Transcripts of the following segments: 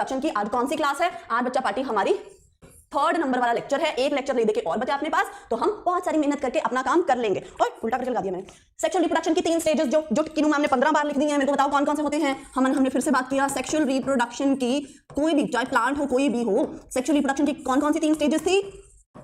की आज कौन सी क्लास है? आज बच्चा पार्टी हमारी 3rd नंबर वाला लेक्चर है। एक लेक्चर ले दे के और बचा अपने पास, तो हम बहुत सारी मेहनत करके अपना काम कर लेंगे। और उल्टा करके लगा दिया मैंने। सेक्सुअल रिप्रोडक्शन की 3 स्टेजेस जो किनू मैम ने 15 बार लिख दी है, मेरे को बताओ कौन कौन से होते हैं। हमने फिर से बात किया सेक्सुअल रिप्रोडक्शन की, कोई भी चाहे प्लांट हो कोई भी हो, सेक्सुअल रिप्रोडक्शन की कौन कौन सी 3 स्टेजेस थी?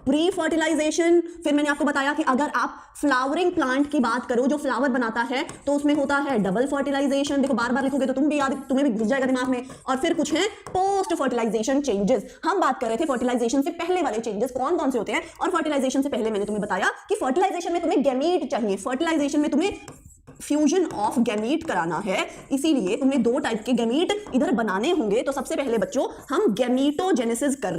प्री फर्टिलाइजेशन, फिर मैंने आपको बताया कि अगर आप फ्लावरिंग प्लांट की बात करो जो फ्लावर बनाता है तो उसमें होता है डबल फर्टिलाइजेशन। देखो बार बार लिखोगे तो तुम्हें भी घुस जाएगा दिमाग में। और फिर कुछ है पोस्ट फर्टिलाइजेशन चेंजेस। हम बात कर रहे थे फर्टिलाइजेशन से पहले वाले चेंजेस कौन कौन से होते हैं। और फर्टिलाइजेशन से पहले मैंने तुम्हें बताया कि फर्टिलाइजेशन में तुम्हें गैमीट चाहिए, फर्टिलाइजेशन में तुम्हें फ्यूजन ऑफ गैमीट कराना है, इसीलिए तुम्हें 2 टाइप के गैमीट इधर बनाने होंगे। तो सबसे पहले बच्चों हम गैमीटोजेनेसिस कर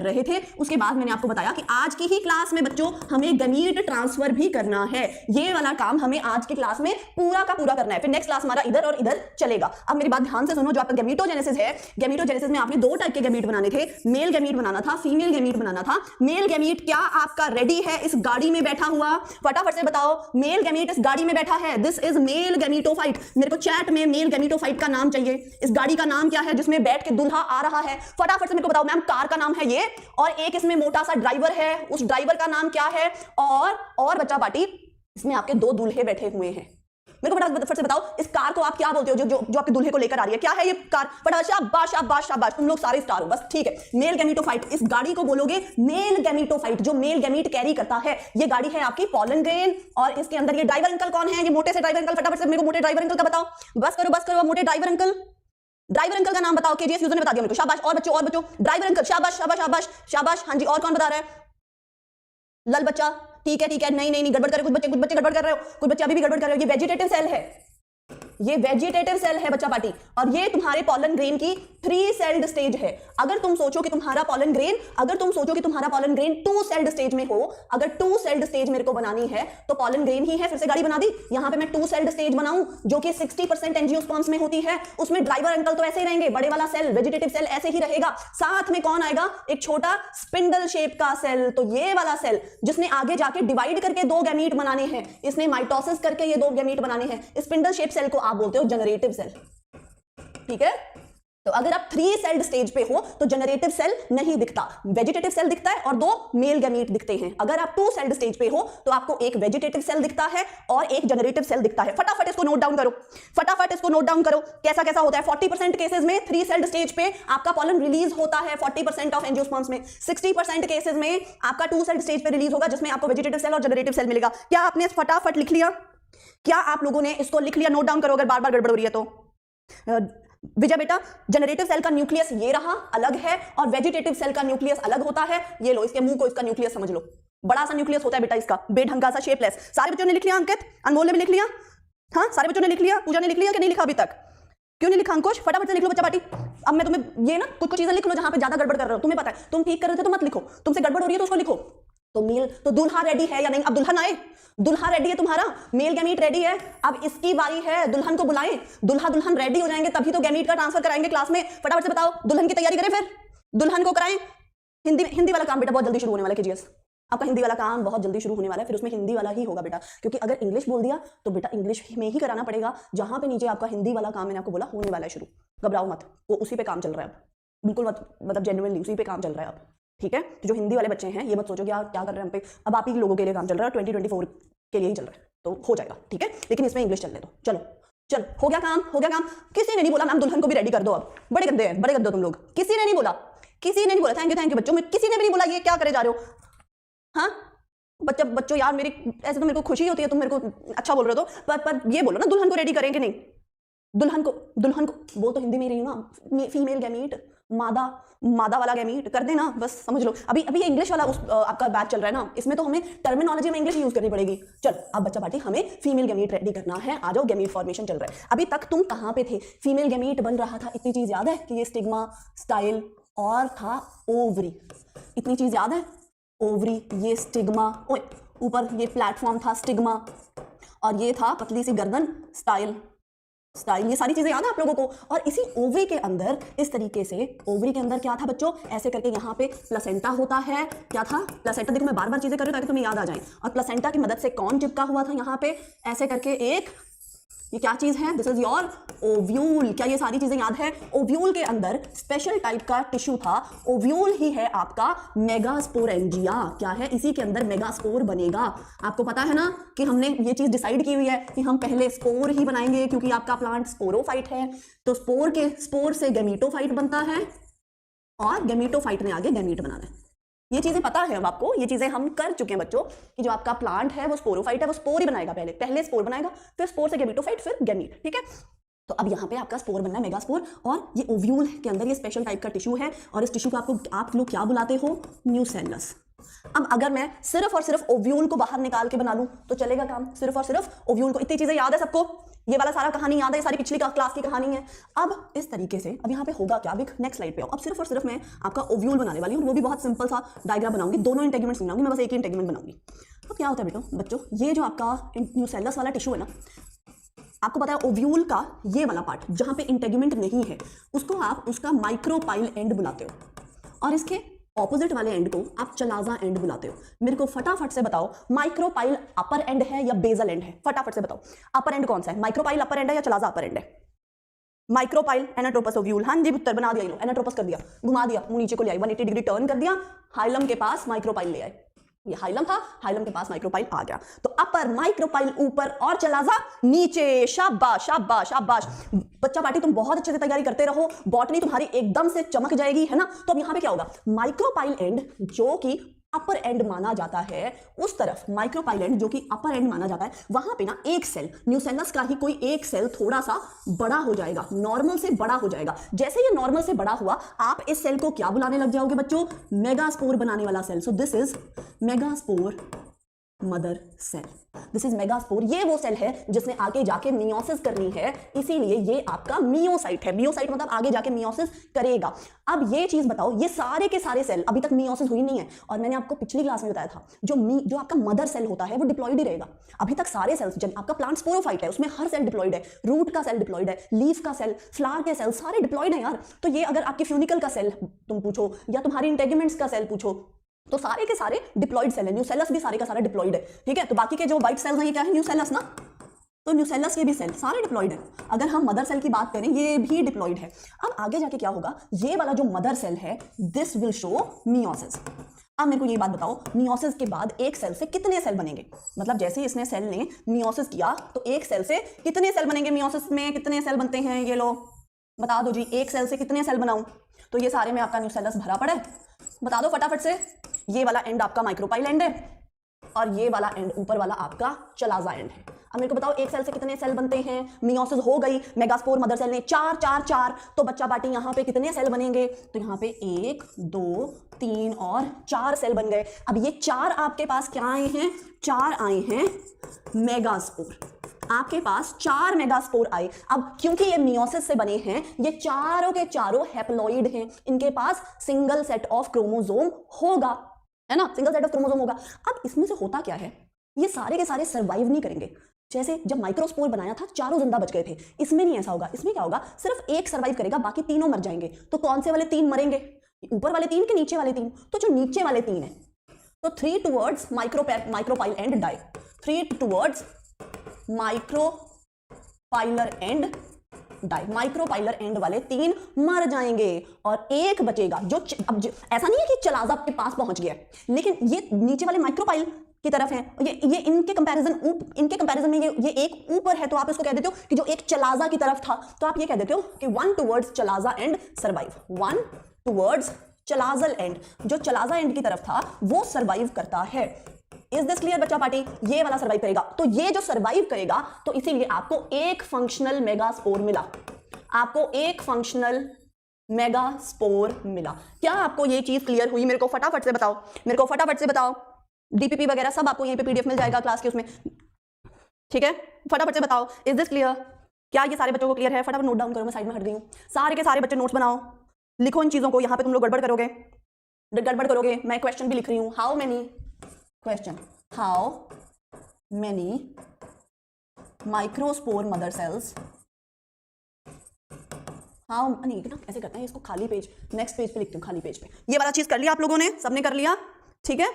रहे थे, उसके बाद मैंने आपको बताया कि आज की ही क्लास में बच्चों हमें गैमीट ट्रांसफर भी करना है। ये वाला काम हमें आज की क्लास में पूरा का पूरा करना है, फिर नेक्स्ट क्लास हमारा इधर और इधर चलेगा। अब मेरी बात ध्यान से सुनो, जो आपका गैमीटोजेनेसिस है, गैमीटोजेनेसिस में आपने 2 टाइप के गैमीट बनाने थे, मेल गैमीट बनाना था, फीमेल गैमीट बनाना था। मेल गैमीट क्या आपका रेडी है इस गाड़ी में बैठा हुआ? फटाफट से बताओ, मेल गैमीट इस गाड़ी में बैठा है, दिस इज मेल गैमीटोफाइट। मेरे को चैट में मेल गैमीटोफाइट का नाम चाहिए। इस गाड़ी का नाम क्या है जिसमें बैठ के दूल्हा आ रहा है? फटाफट से मेरे को बताओ। मैम कार का नाम है ये, और एक इसमें मोटा सा ड्राइवर है, उस ड्राइवर का नाम क्या है? और बच्चा पार्टी इसमें आपके 2 दूल्हे बैठे हुए हैं। मेरे को फटाफट से बताओ, इस कार को आप क्या बोलते हो जो आपके दूल्हे को लेकर आ रही है? क्या है ये कार? फटाफट, शाबाश शाबाश शाबाश, तुम लोग सारे स्टार हो बस, ठीक है। मेल गैमीटोफाइट, इस गाड़ी को बोलोगे मेल गैमीटोफाइट, जो मेल गैमीट कैरी करता है। ये गाड़ी है आपकी पॉलन ग्रेन, और इसके अंदर ये ड्राइवर अंकल कौन है? ये मोटे से ड्राइवर अंकल। फटाफट से मेरे को मोटे ड्राइवर अंकल का बताओ। बस करो मोटे ड्राइवर अंकल का नाम बताओ। केजीएस यूजर ने बता दिया मेरे को, शाबाश। और बच्चों ड्राइवर अंकल, शाबाश शाबाश शाबाश शाबाश। हाँ जी, और कौन बता रहा है? लल बच्चा, ठीक है। नहीं गड़बड़ कर रहे, कुछ बच्चे गड़बड़ कर रहे हो, कुछ बच्चे अभी भी गड़बड़ कर रहे हो। ये वेजिटेटिव सेल है, ये वेजिटेटिव सेल है बच्चा पार्टी, और ये तुम्हारे पॉलन ग्रेन की 3 सेल्ड स्टेज है। अगर तुम सोचो कि तुम्हारा पॉलन ग्रेन 2 सेल्ड स्टेज में हो, अगर 2 सेल्ड स्टेज मेरे को बनानी है तो पॉलन ग्रेन ही है। फिर से गाड़ी बना दी, यहां पे मैं 2 सेल्ड स्टेज बनाऊं जो कि 60% एंजियोस्पर्म्स में होती है। उसमें ड्राइवर अंकल तो ऐसे ही रहेंगे, बड़े वाला सेल वेजिटेटिव सेल ऐसे ही रहेगा। साथ में कौन आएगा? एक छोटा स्पिंडल शेप का सेल। तो ये वाला सेल जिसने आगे जाके डिवाइड करके 2 गैमीट बनाने हैं, इसने माइटोसिस करके ये 2 गैमीट बनाने हैं। स्पिंडल शेप सेल को आप बोलते हो जनरेटिव सेल, ठीक है। तो अगर आप 3 सेल्ड स्टेज पे हो तो जनरेटिव सेल नहीं दिखता, वेजिटेटिव सेल दिखता है और 2 मेल गैमीट दिखते हैं। अगर आप 2 सेल्ड स्टेज पे हो तो आपको एक वेजिटेटिव सेल दिखता है और एक जनरेटिव सेल दिखता है। फटाफट इसको नोट डाउन करो, कैसा कैसा होता है। 40% केसेस में 3 सेल्ड स्टेज पे आपका पॉलन रिलीज होता है, 40% ऑफ एंजियोस्पर्म्स में। 60% केसेस में आपका 2 सेल्ड स्टेज पे रिलीज होगा, जिसमें आपको वेजिटेटिव सेल और जनरेटिव सेल मिलेगा। क्या आपने फटाफट लिख लिया? क्या आप लोगों ने इसको लिख लिया? नोट डाउन करो अगर बार बार गड़बड़ हो रही है तो। विजय बेटा, जनरेटिव सेल का न्यूक्लियस ये रहा, अलग है, और वेजिटेटिव सेल का न्यूक्लियस अलग होता है। ये लो, इसके मुंह को इसका न्यूक्लियस समझ लो, बड़ा सा न्यूक्लियस होता है बेटा इसका, बेढंगा सा, शेपलेस। सारे बच्चों ने लिख लिया? अंकित, अनमोल ने भी लिख लिया? हाँ, सारे बच्चों ने लिख लिया? पूजा ने लिख लिया कि नहीं लिखा अभी तक? क्यों नहीं लिखा अंकुश? फटाफट से लिख लो बच्चा पार्टी। अब मैं तुम्हें ये ना कुछ चीजें लिख लो जहां पे ज्यादा गड़बड़ कर रहे हो। तुम्हें पता है तुम ठीक कर रहे थे तो मत लिखो, तुमसे गड़बड़ हो रही है तो उसको लिखो। तो दूल्हा रेडी है या नहीं? अब दुल्हन आए, दुल्हा रेडी है तुम्हारा, मेल गैमीट रेडी है। अब इसकी बारी है, दुल्हन को बुलाएं। दुल्हन रेडी हो जाएंगे तभी तो गैमीट का ट्रांसफर कराएंगे क्लास में। फटाफट से बताओ, दुल्हन की तैयारी करें, फिर दुल्हन को कराएं। हिंदी वाला काम बेटा बहुत जल्दी शुरू होने वाला है। केजीएस आपका हिंदी वाला काम बहुत जल्दी शुरू होने वाला है, फिर उसमें हिंदी वाला ही होगा बेटा, क्योंकि अगर इंग्लिश बोल दिया तो बेटा इंग्लिश में ही कराना पड़ेगा। जहां पे नीचे आपका हिंदी वाला काम मैंने आपको बोला होने वाला है शुरू, घबराओ मत, वो उसी पे काम चल रहा है अब, बिल्कुल मत, मतलब जेन्युइनली उसी पे काम चल रहा है अब, ठीक है। तो जो हिंदी वाले बच्चे हैं ये मत सोचो कि यार क्या कर रहे हैं हम पे, अब आप ही लोगों के लिए काम चल रहा है, 2024 के लिए ही चल रहा है, तो हो जाएगा, ठीक है। लेकिन इसमें इंग्लिश चलने दो। चलो हो गया काम। किसी ने नहीं बोला मैम दुल्हन को भी रेडी कर दो। अब बड़े गद्दे हो तुम लोग, किसी ने नहीं बोला। थैंक यू बच्चों, किसी ने भी नहीं बोला ये क्या करे जा रहे हो। हाँ बच्चों यार, मेरी ऐसे तो मेरे को खुशी होती है तुम मेरे को अच्छा बोल रहे हो, तो पर ये बोलो ना दुल्हन को रेडी करें कि नहीं। दुल्हन को बोल तो हिंदी में रही हूँ ना, फीमेल गैमीट, मादा वाला गैमीट कर देना, बस समझ लो। अभी ये इंग्लिश वाला आपका बैच चल रहा है ना, इसमें तो हमें टर्मिनोलॉजी में इंग्लिश यूज करनी पड़ेगी। चल अब बच्चा पार्टी हमें फीमेल गैमीट रेडी करना है, आ जाओ, गैमीट फॉर्मेशन चल रहा है। अभी तक तुम कहाँ पे थे? फीमेल गैमीट बन रहा था, इतनी चीज याद है कि ये स्टिग्मा, स्टाइल और था ओवरी, इतनी चीज याद है। ओवरी, ये स्टिग्मा, ऊपर ये प्लेटफॉर्म था स्टिग्मा, और ये था पतली सी गर्दन, स्टाइल, ये सारी चीजें याद है आप लोगों को। और इसी ओवरी के अंदर इस तरीके से, ओवरी के अंदर क्या था बच्चों, ऐसे करके यहाँ पे प्लेसेंटा होता है। क्या था? प्लेसेंटा। देखो मैं बार बार चीजें कर रही हूँ ताकि तुम्हें याद आ जाए। और प्लेसेंटा की मदद से कौन चिपका हुआ था यहाँ पे, ऐसे करके एक ये क्या चीज है? This is your ovule. क्या ये सारी चीजें याद है? ओव्यूल के अंदर स्पेशल टाइप का टिश्यू था। ओव्यूल ही है आपका मेगास्पोरेंजिया। क्या है? इसी के अंदर मेगास्पोर बनेगा। आपको पता है ना कि हमने ये चीज डिसाइड की हुई है कि हम पहले स्पोर ही बनाएंगे, क्योंकि आपका प्लांट स्पोरोफाइट है। तो स्पोर से गैमीटोफाइट बनता है और गैमीटोफाइट ने आगे गैमीट बनाना है। ये चीजें पता है अब आपको, ये चीजें हम कर चुके हैं बच्चों, कि जो आपका प्लांट है वो स्पोरोफाइट है, वो स्पोर ही बनाएगा, पहले स्पोर बनाएगा, फिर स्पोर से गैमीटोफाइट, फिर गैमीट। ठीक है, तो अब यहाँ पे आपका स्पोर बनना है मेगास्पोर, और ये ओव्यूल के अंदर ये स्पेशल टाइप का टिश्यू है, और इस टिश्यू को आप लोग क्या बुलाते हो? न्यूसेलस। अब अगर मैं सिर्फ और सिर्फ ओव्यूल को बाहर निकाल के बना लूं तो चलेगा काम? सिर्फ और सिर्फ ओव्यूल को, इतनी चीजें याद है सबको? ये वाला सारा कहानी याद है? सारी पिछली क्लास की कहानी है। अब इस तरीके से अब यहाँ पे होगा क्या? नेक्स्ट स्लाइड पे आओ। अब सिर्फ और सिर्फ मैं आपका ओव्यूल बनाने वाली हूँ, वो भी बहुत सिंपल सा डायग्राम बनाऊंगी, दोनों इंटेगमेंट्स बनाऊंगी, मैं बस एक ही इंटेगमेंट बनाऊंगी। अब क्या होता है बच्चों, ये जो आपका न्यूसेलस वाला टिश्यू है ना, आपको पता है ओव्यूल का ये वाला पार्ट जहां पे इंटेगमेंट नहीं है उसको आप उसका माइक्रोपाइल एंड बुलाते हो, और इसके ऑपोजिट वाले एंड को आप चलाजा एंड बुलाते हो। मेरे को फटाफट से बताओ, माइक्रोपाइल अपर एंड है या बेसल एंड है? फटाफट से बताओ, अपर एंड कौन सा है? माइक्रोपाइल अपर एंड है या चलाजा अपर एंड है? Micropyle anatropous ovule. हाँ जी उत्तर बना दिया, ये लो, एनाट्रोपस कर दिया, घुमा दिया, मुंह नीचे को ले आई, 180 डिग्री टर्न कर दिया, हाइलम के पास माइक्रोपाइल ले आए। ये हाइलम था, हाइलम के पास माइक्रोपाइल आ गया, तो अपर माइक्रोपाइल ऊपर और चलाजा नीचे। शाबाश शाबाश शाबाश बच्चा पार्टी, तुम बहुत अच्छे से तैयारी करते रहो, बॉटनी तुम्हारी एकदम से चमक जाएगी, है ना? तो अब यहाँ पे क्या होगा? माइक्रोपाइल एंड जो कि अपर एंड माना जाता है, उस तरफ माइक्रोपाइल एंड जो कि अपर एंड माना जाता है, वहां पे ना एक सेल, न्यूसेलस का ही कोई एक सेल थोड़ा सा बड़ा हो जाएगा, नॉर्मल से बड़ा हो जाएगा। जैसे ये नॉर्मल से बड़ा हुआ, आप इस सेल को क्या बुलाने लग जाओगे बच्चों? मेगास्पोर बनाने वाला cell. So this is megaspore mother cell. This is megaspore. ये वो सेल है जिसने आगे जाके मियोसिस करनी है, इसीलिए ये आपका मियोसाइट है। मियोसाइट मतलब आगे जाके मियोसिस करेगा। अब ये चीज बताओ, ये सारे के सारे सेल अभी तक मियोसिस हुई नहीं है, और मैंने आपको पिछली क्लास में बताया था जो आपका मदर सेल होता है वो डिप्लॉइड ही रहेगा। अभी तक सारे सेल्स, जब आपका प्लांट स्पोरोफाइट है उसमें हर सेल डिप्लॉइड है, रूट का सेल डिप्लॉइड है, लीफ का सेल, फ्लावर के सेल सारे डिप्लॉइड है यार। तो ये अगर आपके फ्यूनिकल का सेल तुम पूछो या तुम्हारी इंटेगमेंट्स का सेल पूछो, तो सारे के सारे डिप्लॉइड सेल है। न्यूसेलस भी सारे का सारा डिप्लॉइड है। ठीक है, तो बाकी के जो व्हाइट सेल्स हैं ये क्या है? न्यूसेलस ना, तो न्यूसेलस के भी सेल सारे डिप्लॉइड है। अगर हम मदर सेल की बात करें, ये भी डिप्लॉइड है। अब आगे जाके क्या होगा? ये वाला जो मदर सेल है, दिस विल शो मियोसिस। अब मेरे को ये बात बताओ, मियोसिस के बाद एक सेल से कितने सेल बनेंगे? मतलब जैसे इसने सेल ने मियोसिस किया तो एक सेल से कितने सेल बनेंगे? मियोसिस में कितने सेल बनते हैं? ये लो बता दो जी, एक सेल से कितने सेल बनाऊं? तो ये सारे में आपका न्यूसेलस भरा पड़ा है, बता दो फटाफट से। ये वाला एंड आपका माइक्रोपाइल एंड है, और ये वाला एंड ऊपर वाला आपका चलाजा एंड है। अब मेरे को बताओ एक सेल से कितने सेल बनते हैं? मियोसिस हो गई, मेगास्पोर मदर सेल ने 4 4 4, तो बच्चा पार्टी यहाँ पे कितने सेल बनेंगे? तो यहाँ पे 1 2 3 और 4 सेल बन गए। अब ये 4 आपके पास क्या आए हैं? 4 आए हैं मेगास्पोर। आपके पास 4 मेगास्पोर आए। अब क्योंकि ये मियोसिस से बने हैं, ये चारों के चारों हैप्लॉइड हैं, इनके पास सिंगल सेट ऑफ क्रोमोसोम होगा, है ना? सिंगल सेट ऑफ क्रोमोसोम होगा। अब इसमें से होता क्या है, ये सारे के सारे सर्वाइव नहीं करेंगे। जैसे जब माइक्रोस्पोर बनाया था, चारों जिंदा बच गए थे, इसमें नहीं ऐसा होगा। इसमें क्या होगा? सिर्फ एक सर्वाइव करेगा, बाकी तीनों मर जाएंगे। तो कौन से वाले 3 मरेंगे? ऊपर वाले 3 के नीचे वाले 3? तो जो नीचे वाले 3 है, तो 3 towards micropyle end die, 3 towards micropylar end die. Micropylar end वाले 3 मर जाएंगे और एक बचेगा जो ऐसा नहीं है कि चलाजा के पास पहुंच गया, लेकिन ये नीचे वाले माइक्रोपाइल की तरफ है, ये इनके कंपैरिजन में ये एक ऊपर है, तो आप इसको कह देते हो कि जो एक चलाजा की तरफ था, तो आप ये कह देते हो कि 1 towards chalaza and survive, 1 towards chalazal end, जो चलाजा एंड की तरफ था वो सर्वाइव करता है। इज दिस क्लियर बच्चा पार्टी? ये वाला सर्वाइव करेगा, तो ये जो सर्वाइव करेगा, तो इसीलिए आपको एक फंक्शनल मेगास्पोर मिला। आपको एक फंक्शनल मेगास्पोर मिला। क्या आपको ये चीज क्लियर हुई? मेरे को फटाफट से बताओ, मेरे को फटाफट से बताओ। डीपीपी वगैरह सब आपको यहीं पे पीडीएफ मिल जाएगा क्लास के उसमें, ठीक है? फटाफट से बताओ, इज दिस क्लियर? क्या ये सारे बच्चों को क्लियर है? फटाफट नोट डाउन करो, मैं साइड में हट गई हूं। सारे के सारे बच्चे नोट्स बनाओ, लिखो इन चीजों को। यहां पे तुम लोग गड़बड़ करोगे, मैं क्वेश्चन भी लिख रही हूं। How many question, how many microspore mother cells, how, नहीं ना ऐसे करते हैं इसको, खाली पेज नेक्स्ट पेज पे लिखती हूँ, खाली पेज पे। ये वाला चीज कर लिया आप लोगों ने? सबने कर लिया? ठीक है,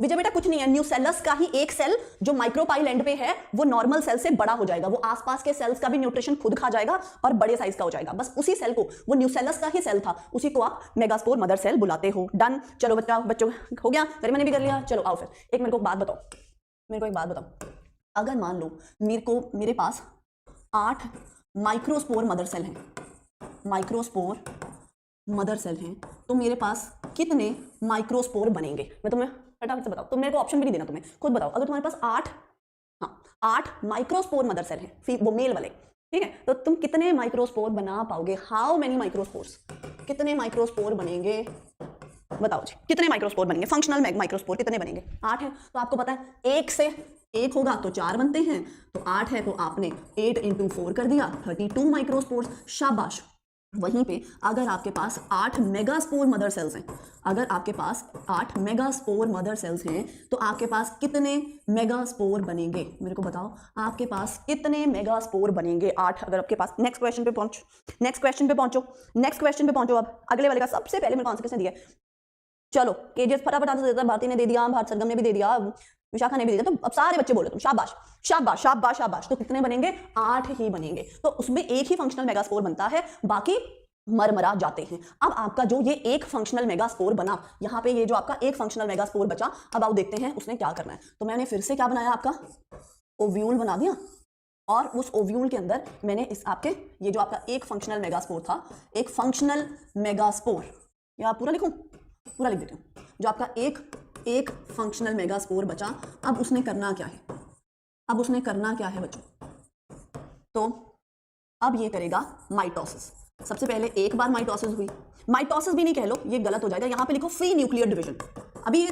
विजय बेटा कुछ नहीं है, न्यूसेलस का ही एक सेल जो माइक्रोपाइल एंड पे है वो नॉर्मल सेल से बड़ा हो जाएगा, वो आसपास के सेल्स का भी न्यूट्रिशन खुद खा जाएगा और बड़े साइज का हो जाएगा। बस उसी सेल को, वो न्यूसेलस का ही सेल था, उसी को आप मेगास्पोर मदर सेल बुलाते हो। डन। चलो बच्चों हो गया, फिर मैंने भी कर लिया। चलो आओ फिर एक मेरे को बात बताओ, अगर मान लो मेरे पास 8 माइक्रोस्पोर मदर सेल हैं, माइक्रोस्पोर मदर सेल हैं, तो मेरे पास कितने माइक्रोस्पोर बनेंगे? मैं तुम्हें फटाफट से बताओ, तुम मेरे को ऑप्शन भी नहीं देना, तुम्हें खुद बताओ। अगर तुम्हारे पास 8 माइक्रोस्पोर मदर सेल हैं, वो मेल वाले, ठीक है, तो तुम कितने माइक्रोस्पोर बना पाओगे? हाउ मेनी माइक्रोस्पोर्स, कितने माइक्रोस्पोर बनेंगे बताओ जी, कितने माइक्रोस्पोर बनेंगे? फंक्शनल माइक्रोस्पोर कितने बनेंगे? 8 है, तो आपको पता है 1 से 1 होगा तो 4 बनते हैं, तो 8 है तो आपने 8 × 4 कर दिया, 32 माइक्रोस्पोर्स। शाबाश। वहीं पे अगर आपके पास 8 मेगास्पोर मदर सेल्स हैं, अगर आपके पास 8 मेगास्पोर मदर सेल्स हैं, तो आपके पास कितने मेगास्पोर बनेंगे? मेरे को बताओ, आपके पास कितने मेगास्पोर बनेंगे? 8। अगर आपके पास, नेक्स्ट क्वेश्चन पे पहुंचो। अब अगले वाले का सबसे पहले मेरे को आंसर किसने दिया? चलो केजीएस फटाफट आंसर देता है, भारती ने दे दिया, भारत सरगम ने भी दे दिया, विशाखा ने भी दिया, तो अब सारे बच्चे बोलो तुम शाबाश शाबाश शाबाश शाबाश। तो कितने बनेंगे? 8 ही बनेंगे। तो उसमें एक ही फंक्शनल मेगास्पोर बनता है, बाकी मरमरा जाते हैं। अब आपका जो ये एक फंक्शनल मेगास्पोर बना, यहाँ पे ये जो आपका एक फंक्शनल मेगास्पोर बचा, अब आओ देखते हैं उसने क्या करना है। तो मैंने फिर से क्या बनाया, आपका ओव्यूल बना दिया, और उस ओव्यूल के अंदर मैंने इस आपके ये जो आपका एक फंक्शनल मेगास्पोर था, एक फंक्शनल मेगास्पोर, या पूरा लिखूं? पूरा लिख देती हूँ। जो आपका एक फंक्शनल मेगास्पोर बचा, अब उसने करना क्या है? बच्चों, तो अब ये करेगा माइटोसिस। सबसे पहले एक बार माइटोसिस हुई, माइटोसिस भी नहीं कह लो, ये गलत हो जाएगा, यहां पे लिखो फ्री न्यूक्लियर डिवीजन। अभी ये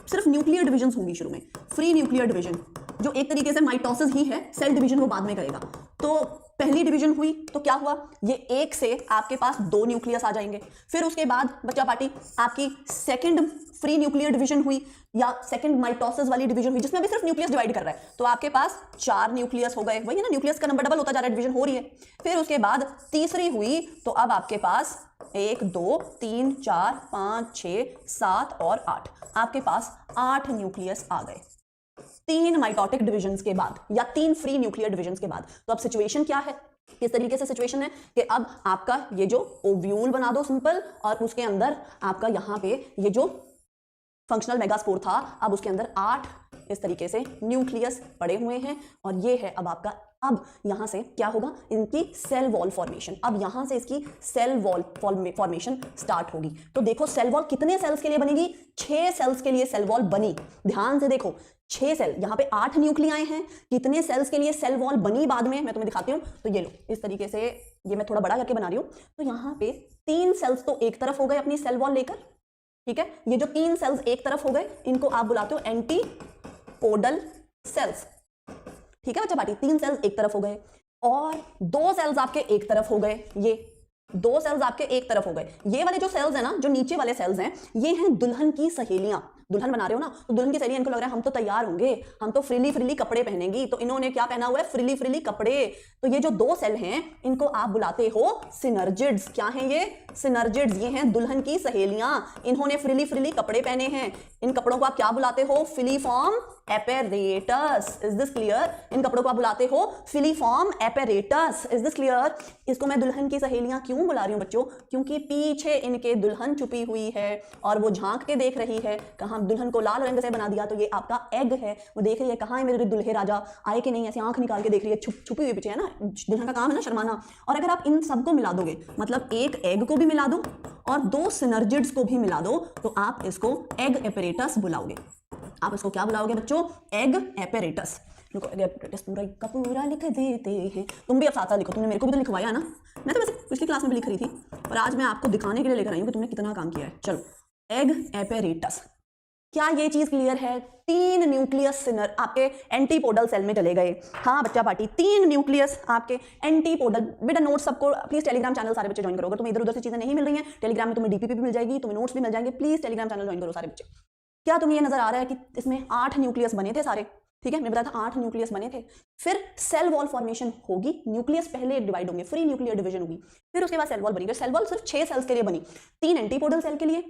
सिर्फ न्यूक्लियर डिवीजन होंगी शुरू में, फ्री न्यूक्लियर डिवीजन, जो एक तरीके से माइटोसिस ही है, सेल डिवीजन वो बाद में करेगा। तो पहली डिवीजन हुई तो क्या हुआ, ये 1 से आपके पास 2 न्यूक्लियस आ जाएंगे। फिर उसके बाद बच्चा पार्टी आपकी सेकंड फ्री न्यूक्लियर डिवीजन हुई, या सेकंड माइटोसिस वाली डिवीजन हुई, जिसमें भी सिर्फ न्यूक्लियस डिवाइड कर रहा है, तो आपके पास 4 न्यूक्लियस हो गए। वही है ना, न्यूक्लियस का नंबर डबल होता जा रहा है, डिवीजन हो रही है। फिर उसके बाद तीसरी हुई, तो अब आपके पास 1 2 3 4 5 6 7 और 8, आपके पास 8 न्यूक्लियस आ गए 3 माइटोटिक डिविजन्स के बाद, या 3 फ्री न्यूक्लियर डिविजन्स के बाद। तो अब सिचुएशन क्या है? किस तरीके से सिचुएशन है कि अब आपका ये जो ओव्यूल बना दो सिंपल, और उसके अंदर आपका यहाँ पे ये जो फंक्शनल मेगास्पोर था, अब उसके अंदर 8 इस तरीके से न्यूक्लियस पड़े हुए हैं, और ये है अब आपका, अब यहां से क्या होगा, इनकी सेल वॉल फॉर्मेशन। अब यहां से इसकी सेल वॉल फॉर्मेशन स्टार्ट होगी। तो देखो सेल वॉल कितने सेल्स के लिए बनेगी? 6 सेल्स के लिए सेल वॉल बनी। ध्यान से देखो, 6 सेल, यहाँ पे 8 न्यूक्लियाई हैं, कितने सेल्स के लिए सेल वॉल बनी बाद में मैं तुम्हें दिखाती हूँ। तो ये लो, इस तरीके से, ये मैं थोड़ा बड़ा करके बना रही हूँ। तो यहाँ पे 3 सेल्स तो एक तरफ हो गए अपनी सेल वॉल लेकर, ठीक है। ये जो 3 सेल्स एक तरफ हो गए, इनको आप बुलाते हो एंटीपोडल सेल्स, ठीक है बच्चा पार्टी। 3 सेल्स एक तरफ हो गए, और 2 सेल्स आपके एक तरफ हो गए। ये 2 सेल्स आपके एक तरफ हो गए। ये वाले जो सेल्स हैं ना, जो नीचे वाले सेल्स हैं, ये हैं दुल्हन की सहेलियां। दुल्हन बना रहे हो ना, तो दुल्हन की सहेलियां, इनको लग रहा है हम तो तैयार होंगे, हम तो फ्रीली कपड़े पहनेंगी, तो इन्होंने क्या पहना हुआ है? फ्रीली कपड़े। तो ये जो 2 सेल हैं, इनको आप बुलाते हो सिनर्जिड्स। क्या हैं ये? सिनर्जिड्स। ये हैं दुल्हन की सहेलियां, इन्होंने फ्रीली कपड़े पहने हैं। इन कपड़ों को आप क्या बुलाते हो? Filiform apparatus. Is this clear? इन कपड़ों को आप बुलाते हो filiform apparatus. Is this clear? इसको मैं दुल्हन की सहेलियां क्यों बुला रही हूं बच्चों? क्योंकि पीछे इनके दुल्हन छुपी हुई है, और वो झांक के देख रही है। कहां दुल्हन को लाल रंग से बना दिया, तो ये आपका एग है। वो देख रही है कहां है मेरे दुल्हे राजा, आए कि नहीं, ऐसे आंख निकाल के देख रही है, छुपी हुई पीछे है ना। दुल्हन का काम है ना शर्माना। और अगर आप इन सबको मिला दोगे, मतलब एक एग को भी मिला दो और 2 सिनर्जिड्स को भी मिला दो, तो आप इसको एग एपेरेटस बुलाओगे। आप इसको क्या बुलाओगे बच्चों? Egg apparatus. एग एपेरेटस पूरा का पूरा लिख देते हैं। तुम भी अब साथ साथ लिखो, तुमने मेरे को भी तो लिखवाया ना। मैं तो वैसे पिछली क्लास में भी लिख रही थी, पर आज मैं आपको दिखाने के लिए लेकर आई हूँ कि तुमने कितना काम किया है। चलो, एग एपेरेटस। क्या ये चीज क्लियर है? 3 न्यूक्लियस सिनर आपके एंटीपोडल सेल में चले गए। हाँ बच्चा पार्टी, 3 न्यूक्लियस आपके एंटीपोडल। बेटा नोट्स सबको प्लीज टेलीग्राम चैनल सारे बच्चे ज्वाइन करोगे। तुम्हें इधर उधर से चीजें नहीं मिल रही हैं, टेलीग्राम में तुम्हें डीपीपी भी मिल जाएगी, तुम्हें नोट्स भी मिल जाएंगे। प्लीज टेलीग्राम चैनल ज्वाइन करो सारे बच्चे। क्या तुम्हें ये नजर आ रहा है कि इसमें 8 न्यूक्लियस बने थे सारे? ठीक है, मैंने बताया था 8 न्यूक्लियस बने थे। फिर सेल वॉल फॉर्मेशन होगी, न्यूक्लियस पहले डिवाइड होंगे, फ्री न्यूक्लियर डिवीजन होगी, फिर उसके बाद सेल वॉल बनी। सेल वॉल सिर्फ 6 सेल्स के लिए बनी, 3 एंटीपोडल सेल के लिए,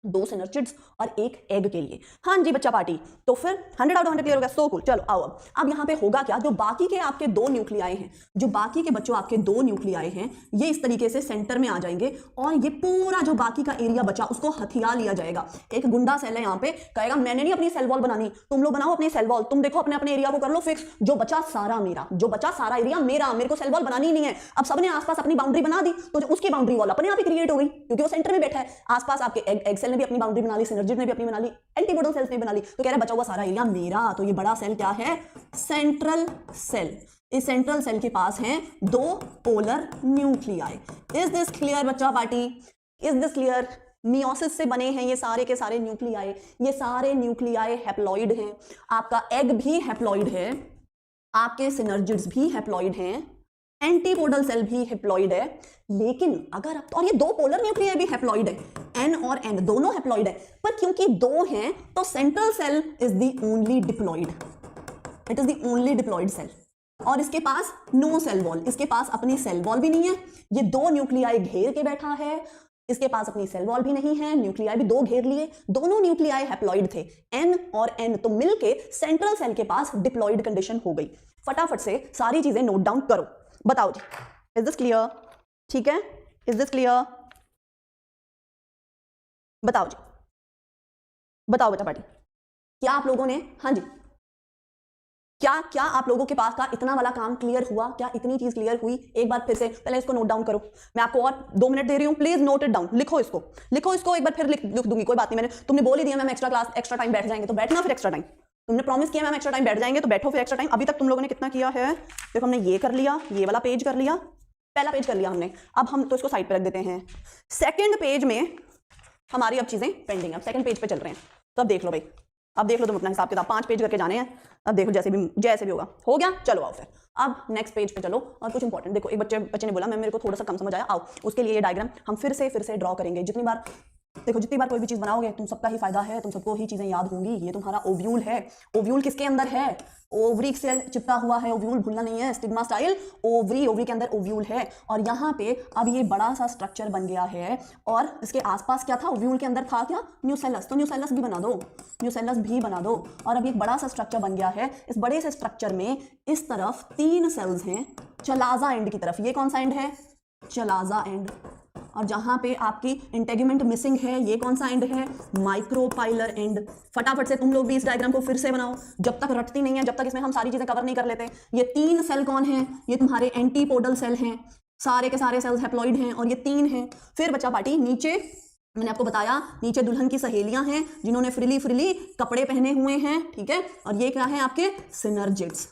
2 सिनर्जिड्स और 1 एग के लिए। हाँ जी बच्चा पार्टी, तो फिर 100 आउट ऑफ 100 क्लियर हो गया। So cool. चलो आओ अब यहाँ पे होगा क्या, जो बाकी के आपके 2 न्यूक्लियाई हैं, जो बाकी के बच्चों आपके 2 न्यूक्लियाई हैं, ये इस तरीके से सेंटर में आ जाएंगे और ये पूरा जो बाकी का एरिया बचा उसको हथिया लिया जाएगा। एक गुंडा सेल है यहाँ पे, कहेगा मैंने नहीं अपनी सेल वॉल बनानी, तुम लोग बनाओ अपनी सेल वॉल, तुम देखो अपने अपने एरिया को कर लो फिक्स, जो बचा सारा मेरा, जो बचा सारा एरिया मेरा, मेरे को सेल वॉल बनानी नहीं है। अब सबने आसपास अपनी बाउंड्री बना दी तो उसकी बाउंड्री वॉल अपने आप ही क्रिएट हो गई, क्योंकि वो सेंटर में बैठा है। आसपास आपके एग सेल ने भी अपनी बाउंड्री बना ली, सिनर्जिड ने भी अपनी बना ली, एंटीबॉडी सेल्स ने बना ली, तो कह रहा है बचा हुआ सारा एरिया मेरा। तो ये बड़ा सेल क्या है, सेंट्रल सेल। इस सेंट्रल सेल के पास हैं 2 polar nuclei. Is this clear बच्चा party, is this clear? Meiosis से बने हैं ये सारे के सारे न्यूक्लियाई, ये सारे न्यूक्लियाई हैप्लॉइड हैं, आपका एग भी हैप्लॉइड है, आपके सिनर्जिड्स भी हैप्लॉइड हैं, एंटीपोडल सेल भी हैप्लॉइड है। लेकिन अगर और ये 2 पोलर न्यूक्लियाई भी हैप्लॉइड है, एन और एन दोनों हैप्लॉइड है, पर क्योंकि 2 हैं तो central cell is the only diploid, it is the only diploid cell, और इसके पास नो सेल वॉल, इसके पास अपनी सेल वॉल भी नहीं है। ये 2 न्यूक्लियाई घेर के बैठा है, इसके पास अपनी सेल वॉल भी नहीं है, न्यूक्लियाई भी 2 घेर लिए, दोनों न्यूक्लियाई हैप्लॉइड थे, एन और एन, तो मिलके सेंट्रल सेल के पास डिप्लॉइड कंडीशन हो गई। फटाफट से सारी चीजें नोट डाउन करो, बताओ जी, इज दिस क्लियर? ठीक है, इज दिस क्लियर? बताओ जी, बताओ बेटा पार्टी, क्या आप लोगों ने, हाँ जी, क्या आप लोगों के पास का इतना वाला काम क्लियर हुआ? क्या इतनी चीज क्लियर हुई? एक बार फिर से पहले इसको नोट डाउन करो, मैं आपको और 2 मिनट दे रही हूं, प्लीज नोट इट डाउन, लिखो इसको, लिखो इसको, एक बार फिर लिख दूंगी, कोई बात नहीं, मैंने तुमने बोल ही दिया ma'am extra class extra time बैठ जाएंगे तो बैठना, फिर एक्स्ट्रा टाइम तुमने प्रॉमिस किया मैम एक्स्ट्रा टाइम बैठ जाएंगे तो बैठो फिर एक्स्ट्रा टाइम। अभी तक तुम लोगों ने कितना किया है? देखो हमने ये कर लिया, ये वाला पेज कर लिया, पहला पेज कर लिया हमने, अब हम तो इसको साइड पे रख देते हैं। सेकंड पेज में हमारी अब चीजें पेंडिंग है, अब सेकंड पेज पे चल रहे हैं, तो अब देख लो भाई, अब देख लो तुम अपना हिसाब किताब, 5 पेज करके जाने हैं, अब देखो जैसे भी होगा, हो गया, चलो आओ फिर अब नेक्स्ट पेज पे चलो। और कुछ इंपॉर्टेंट देखो, एक बच्चे ने बोला मैम मेरे को थोड़ा सा कम समझ आया, आओ उसके लिए ये डायग्राम हम फिर से ड्रॉ करेंगे। जितनी बार देखो, जितनी बार कोई भी चीज बनाओगे तुम सबका ही फायदा है, तुम सबको ही चीजें याद होंगी। ये तुम्हारा ओव्यूल है, ओव्यूल किसके अंदर है? ओवरी से चिपका हुआ है, ओव्यूल भूलना नहीं है, स्टिग्मा स्टाइल ओवरी के अंदर ओव्यूल है। और यहाँ पे अब ये बड़ा सा स्ट्रक्चर बन गया है, और इसके आसपास क्या था? ओव्यूल के अंदर था क्या? न्यूसेलस, तो न्यूसेलस भी बना दो, न्यूसेलस भी बना दो। और अब एक बड़ा सा स्ट्रक्चर बन गया है, इस बड़े से स्ट्रक्चर में इस तरफ 3 सेल्स हैं चलाजा एंड की तरफ। ये कौन सा एंड है? Chalaza and. और जहां पे आपकी इंटेगुमेंट मिसिंग है, ये कौन सा एंड है? Micropylar and. फटाफट से तुम लोग भी इस डायग्राम को फिर से बनाओ, जब तक रटती नहीं है, जब तक इसमें हम सारी चीजें कवर नहीं कर लेते। ये 3 सेल कौन है? ये तुम्हारे एंटीपोडल सेल हैं, सारे के सारे सेल्स हैप्लॉइड हैं, और ये 3 हैं। फिर बच्चा पार्टी नीचे मैंने आपको बताया, नीचे दुल्हन की सहेलियां हैं जिन्होंने फ्रीली कपड़े पहने हुए हैं, ठीक है। और ये क्या है? आपके synergids,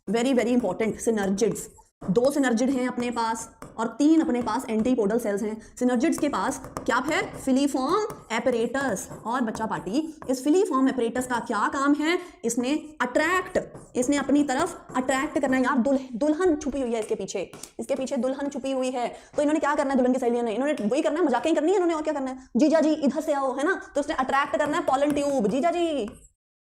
very very important, synergids. 2 synergid हैं अपने पास और 3 अपने पास एंटीपोडल सेल्स हैं। सिनर्जिड्स के पास क्या है? Filiform apparatus. और बच्चा पार्टी, इस फिलीफॉर्म एपरेटस का क्या काम है? इसने अपनी तरफ अट्रैक्ट करना है। यार दुल्हन छुपी हुई है इसके पीछे दुल्हन छुपी हुई है, तो इन्होंने क्या करना है? दुल्हन की सहेलियों ने इन्होंने वही करना है, मजाकें करनी है इन्होंने, और क्या करना है? जीजा जी इधर से आओ, है ना, तो उसने अट्रैक्ट करना है पॉलन ट्यूब, जीजा जी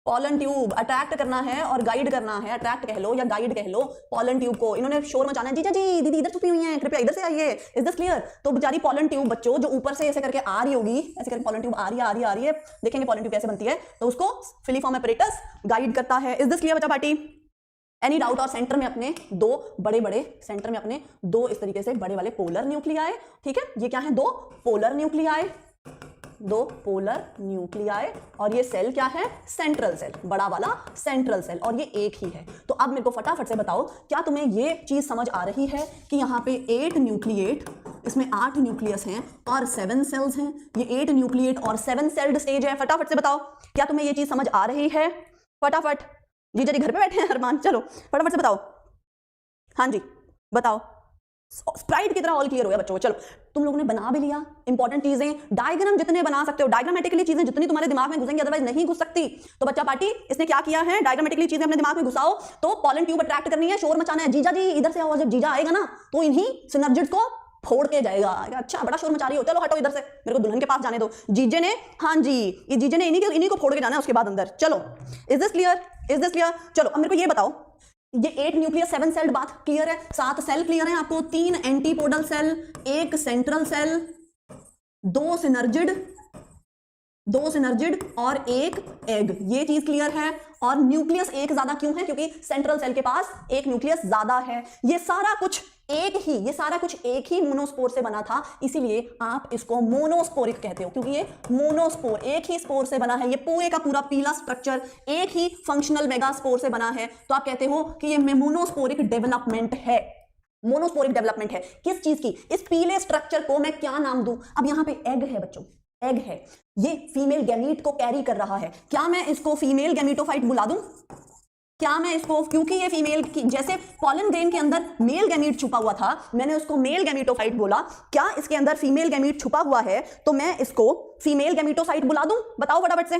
पॉलन ट्यूब अट्रैक्ट करना है और गाइड करना है, अट्रैक्ट कह लो या गाइड कह लो पॉलन ट्यूब को। इन्होंने शोर मचाना है, जीजा जी दीदी इधर छुपी हुई हैं, कृपया इधर से आइए। Is this clear? तो बेचारी पॉलन ट्यूब बच्चों जो ऊपर से ऐसे करके आ रही होगी, ऐसे करके पॉलन ट्यूब आ रही है, देखेंगे पॉलन ट्यूब कैसे बनती है, तो उसको फिलीफॉर्म एपरेटस गाइड करता है। इज दिस क्लियर बच्चा पार्टी? Any doubt? और सेंटर में अपने 2 बड़े सेंटर में अपने 2 इस तरीके से बड़े वाले पोलर न्यूक्लियाई, ठीक है। ये क्या है? 2 पोलर न्यूक्लियाई, 2 पोलर न्यूक्लियाई, और ये सेल क्या है? सेंट्रल सेल, बड़ा वाला सेंट्रल सेल, और ये एक ही है। तो अब मेरे को फटाफट से बताओ, क्या तुम्हें ये चीज समझ आ रही है कि यहाँ पे 8 न्यूक्लिएट, इसमें 8 न्यूक्लियस हैं और 7 सेल्स हैं। ये 8 न्यूक्लिएट और 7 सेल्ड स्टेज है। फटाफट से बताओ, क्या तुम्हें ये चीज समझ आ रही है? फटाफट, जीजा जी घर पे बैठे हैं अरमान, चलो फटाफट से बताओ। हाँ जी बताओ, स्प्राइट की तरह ऑल क्लियर हो गया बच्चों। चलो तुम लोगों ने बना भी लिया इंपॉर्टेंट चीजें, डायग्राम जितने बना सकते हो, डायग्रामेटिकली चीजें जितनी तुम्हारे दिमाग में घुसेंगी, अदरवाइज नहीं घुस सकती। तो बच्चा पार्टी इसने क्या किया है? डायग्रामेटिकली चीजें अपने दिमाग में घुसाओ, तो पॉलन ट्यूब अट्रैक्ट करनी है, शोर मचाना है, जीजा जी इधर से आओ। जब जीजा आएगा ना तो इन्हीं सिनर्जिड्स को फोड़ के जाएगा। अच्छा बड़ा शोर मचा रही हो, चलो हटो इधर से, मेरे को दुल्हन के पास जाने दो। जीजे ने, हाँ जी ये जीजे ने इन्हीं को फोड़ के जाना है उसके बाद अंदर। चलो इज दिस क्लियर? चलो अब मेरे को ये बताओ, ये 8 न्यूक्लियस 7 सेल बात क्लियर है, 7 सेल क्लियर है आपको, 3 antipodal cell, 1 central cell, 2 synergid, 2 synergid और 1 एग, ये चीज क्लियर है। और न्यूक्लियस एक ज्यादा क्यों है? क्योंकि सेंट्रल सेल के पास एक न्यूक्लियस ज्यादा है। ये सारा कुछ एक ही मोनोस्पोर से बना था, इसीलिए आप इसको मोनोस्पोरिक कहते हो, क्योंकि ये मोनोस्पोर एक ही स्पोर से बना है। ये पूरे का पूरा पीला स्ट्रक्चर एक ही फंक्शनल मेगास्पोर से बना है, तो आप कहते हो कि ये मोनोस्पोरिक डेवलपमेंट है। मोनोस्पोरिक डेवलपमेंट है किस चीज की? इस पीले स्ट्रक्चर को मैं क्या नाम दूं? अब यहां पे एग है बच्चों, एग है, ये फीमेल गैमीट को कैरी कर रहा है। क्या मैं इसको फीमेल गैमीटोफाइट बुला दूं? क्या मैं इसको, क्योंकि ये फीमेल की, जैसे पॉलन ग्रेन के अंदर मेल गैमीट छुपा हुआ था, मैंने उसको मेल गैमीटोफाइट बोला, क्या इसके अंदर फीमेल गैमीट छुपा हुआ है तो मैं इसको फीमेल गैमीटोफाइट बुला दूं? बताओ फटाफट से।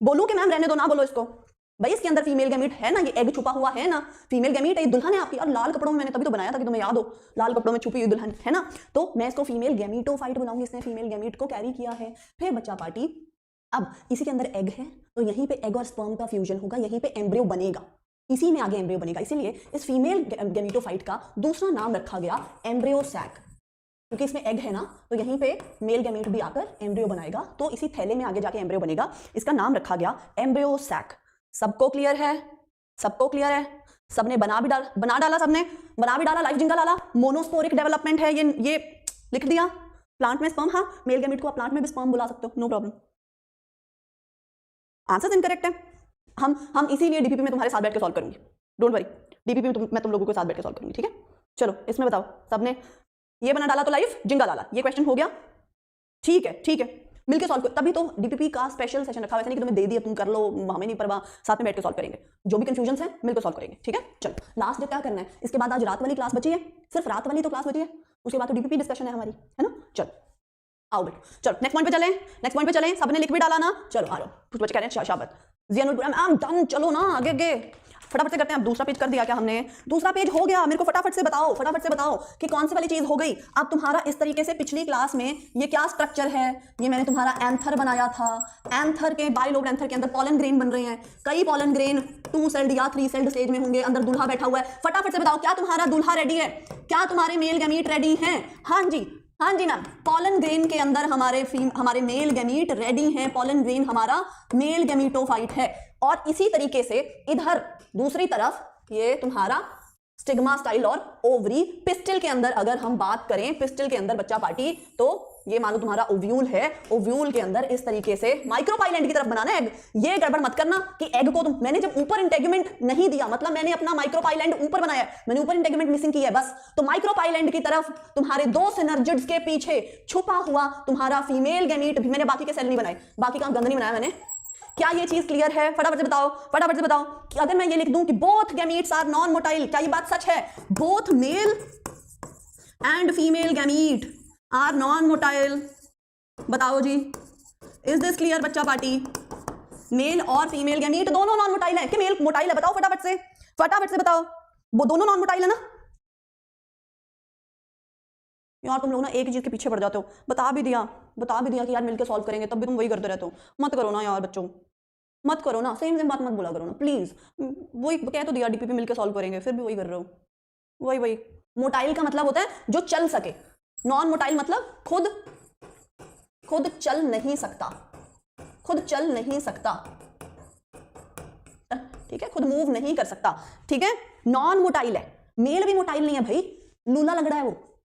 बोलूं कि मैम रहने दो, ना बोलो इसको? भाई इसके अंदर फीमेल गैमीट है ना, ये एग छुपा हुआ है ना, फीमेल गैमीट है, दुल्हन है आपकी। और लाल कपड़ों में मैंने तभी तो बनाया था कि तुम्हें याद हो, लाल कपड़ों में छुपी हुई दुल्हन है ना, तो मैं इसको फीमेल गैमीटोफाइट बुलाऊंगी, इसने फीमेल गैमीट को कैरी किया है। फिर बच्चा पार्टी, अब इसी के अंदर एग है, तो यहीं पे एग और स्पर्म का फ्यूजन होगा, यहीं पे एम्ब्रियो बनेगा, इसी में आगे एम्ब्रियो बनेगा। इसीलिए इस फीमेल गैमीटोफाइट का दूसरा नाम रखा गया एम्ब्रियो सैक, क्योंकि इसमें एग है ना, तो यहीं पे मेल गैमीट भी आकर एम्ब्रियो बनाएगा, तो इसी थैले में आगे जाके एम्ब्रियो बनेगा। इसका नाम रखा गया एम्ब्रियो सैक। सबको क्लियर है? सबको क्लियर है? सबने बना डाला, सबने बना भी डाला, लाइफ जिंगा डाला। मोनोस्पोरिक डेवलपमेंट है ये लिख दिया। प्लांट में स्पर्म, हाँ मेल गैमीट को आप प्लांट में भी स्पर्म बुला सकते हो, नो प्रॉब्लम। आंसर इनकरेक्ट है। हम इसीलिए डीपीपी में तुम्हारे साथ बैठ के सॉल्व करूंगी, डोंट वरी, डीपीपी में मैं तुम लोगों के साथ बैठ के सॉल्व करूंगी, ठीक है? चलो इसमें बताओ, सबने ये बना डाला तो लाइफ जिंगा डाला, ये क्वेश्चन हो गया, ठीक है, ठीक है, मिलके सॉल्व करो। तभी तो डीपीपी का स्पेशल सेशन रखा, वैसे नहीं कि तुम्हें दे दिया तुम कर लो, हमें नहीं परवाह, साथ में बैठ के सॉल्व करेंगे, जो भी कंफ्यूजन है मिलकर सॉल्व करेंगे, ठीक है? चलो लास्ट डे क्या करना है, इसके बाद आज रात वाली क्लास बची है, सिर्फ रात वाली तो क्लास बची है, उसके बाद तो डीपीपी डिस्कशन है हमारी, है ना? चलो आओ बेटा, चलो नेक्स्ट पॉइंट पे चलें, सबने लिख भी डाला ना? चलो आ जाओ, कुछ बच्चे कह रहे हैं शाबाश I'm done, चलो ना आगे फटाफट से करते हैं। अब दूसरा पेज कर दिया क्या हमने? दूसरा पेज हो गया, मेरे को फटाफट से बताओ कि कौन सी वाली चीज हो गई। अब तुम्हारा इस तरीके से पिछली क्लास में ये क्या स्ट्रक्चर है, ये मैंने तुम्हारा एंथर बनाया था। एंथर के बाइलोब एंथर के अंदर पॉलन ग्रेन बन रहे हैं, कई पॉलन ग्रेन 2 सेल्ड या 3 सेल्ड स्टेज में होंगे, अंदर दूल्हा बैठा हुआ है। फटाफट से बताओ, क्या तुम्हारा दूल्हा रेडी है? क्या तुम्हारे मेल गैमीट रेडी हैं? हाँ जी मैम, पॉलन ग्रेन के अंदर हमारे मेल गैमीट रेडी हैं, पॉलन ग्रेन हमारा मेल गैमीटोफाइट है। और इसी तरीके से इधर दूसरी तरफ ये तुम्हारा स्टिग्मा स्टाइल और ओवरी। पिस्टल के अंदर अगर हम बात करें, पिस्टल के अंदर बच्चा पार्टी, तो ये मानो तुम्हारा ओव्यूल है, ओव्यूल के अंदर इस तरीके से माइक्रोपाइलेंट की तरफ बनाना है एग। ये गड़बड़ मत करना कि एग को मैंने जब ऊपर इंटेगुमेंट नहीं दिया, मतलब मैंने अपना माइक्रोपाइलेंट ऊपर बनाया, मैंने ऊपर इंटेगुमेंट मिसिंग किया है बस, तो माइक्रोपाइलेंट की तरफ तुम्हारे 2 सिनर्जिड्स के पीछे छुपा हुआ तुम्हारा फीमेल गैमीट भी, मैंने बाकी के सेल नहीं बनाए, बाकी का गंद नहीं बनाया मैंने। क्या ये चीज क्लियर है? फटाफट से बताओ कि अगर मैं ये लिख दूं कि both gametes are non motile, क्या ये बात सच है? Both male and female gamete are non motile, बताओ जी, इज दिस क्लियर बच्चा पार्टी? मेल और फीमेल गैमीट दोनों नॉन मोटाइल है कि मेल मोटाइल है? बताओ फटाफट से बताओ, वो दोनों नॉन मोटाइल है ना? यार तुम लोग ना एक चीज के पीछे पड़ जाते हो। बता भी दिया कि यार मिलकर सॉल्व करेंगे, तब भी तुम वही करते रहते हो। मत करो ना यार बच्चों, मत करो ना, सेम बात मत बोला करो ना प्लीज। वही कह तो दिया डीपीपी मिलकर सॉल्व करेंगे, फिर भी वही कर रहे हो। वही मोटाइल का मतलब होता है जो चल सके, नॉन मोटाइल मतलब खुद चल नहीं सकता, ठीक है, खुद मूव नहीं कर सकता, ठीक है, नॉन मोटाइल है। मेल भी मोटाइल नहीं है भाई, लूला लंगड़ा है, वो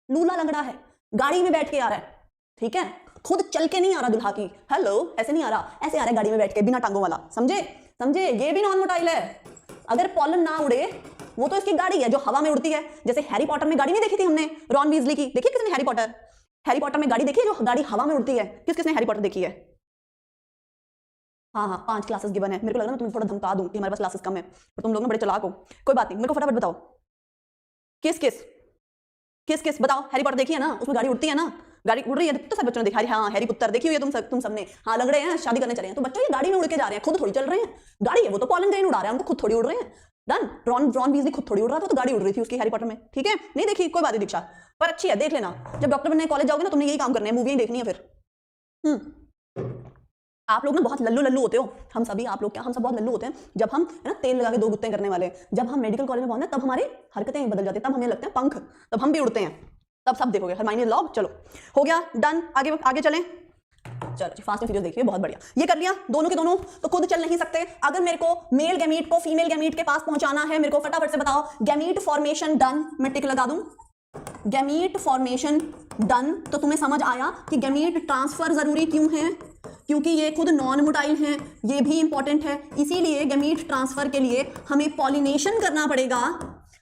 लूला लंगड़ा है, गाड़ी में बैठ के आ रहा है, ठीक है, खुद चल के नहीं आ रहा दुल्हा की, हेलो ऐसे नहीं आ रहा, ऐसे आ रहा है गाड़ी में बैठ के बिना टांगों वाला, समझे? ये भी नॉन मोटाइल है। अगर पॉलन ना उड़े, वो तो इसकी गाड़ी है जो हवा में उड़ती है। जैसे हैरी पॉटर में गाड़ी नहीं देखी थी हमने, रॉन वीजली की, देखी किसने हैरी पॉटर में गाड़ी देखी है जो गाड़ी हवा में उड़ती है? किसने हैरी पॉटर देखी है? हाँ 5 क्लासेस गिवन है। मेरे को लग रहा है तुम्हें थोड़ा धमका दूं कि हमारे पास क्लासेस कम है, और तुम लोग ना बड़े चालाक हो। कोई बात नहीं, मेरे को फटाफट बताओ किस बताओ। हैरी पॉटर देखी है ना, उसमें गाड़ी उड़ती है ना, गाड़ी उड़ रही है तो सब बच्चों ने देखा। हाँ हैरी पुत्र देखी हुई है तुम सबने, हाँ लग रहे हैं शादी करने चले हैं, तो बच्चों ये गाड़ी में उड़ के जा रहे हैं, खुद थोड़ी चल रहे हैं। गाड़ी है वो तो पॉलन ग्रेन उड़ा रहे हैं, उनको खुद थोड़ी उड़ रहे हैं। डन। रॉन वीजली खुद थोड़ी उड़ रहा था, तो गाड़ी उड़ रही थी उसकी हैरी पॉटर में, ठीक है? नहीं देखी, कोई बात नहीं दीक्षा, पर अच्छी है, देख लेना। जब डॉक्टर बनने कॉलेज जाओगे ना, तुमने यही काम करने हैं, मूवियां देखनी है फिर। आप लोग ना बहुत लल्लू होते हो, हम सब बहुत लल्लू होते हैं। जब हम है ना तेल लगा के 2 गुत्ते करने वाले, जब हम मेडिकल कॉलेज में पहुंचते हैं तब हमारी हरकतें बदल जाती हैं, तब हमें लगते हैं पंख, तब हम भी उड़ते हैं, तब सब देखोगे हरमाइनी लॉ। चलो हो गया, डन, आगे चलें। चलो जी फास्ट एंड फ्यूरियस देखिए, बहुत बढ़िया, ये कर लिया दोनों के दोनों, तो खुद चल नहीं सकते। अगर मेरे को मेल गैमीट को फीमेल गैमीट के पास पहुंचाना है, मेरे को फटाफट से बताओ, गैमीट फॉर्मेशन डन, मैं टिक लगा दूं, गैमीट फॉर्मेशन डन। तो तुम्हें समझ आया कि गैमीट ट्रांसफर जरूरी क्यों है, क्योंकि ये खुद नॉन मोटाइल हैं, ये भी इंपॉर्टेंट है। इसीलिए गैमीट ट्रांसफर के लिए हमें पॉलिनेशन करना पड़ेगा,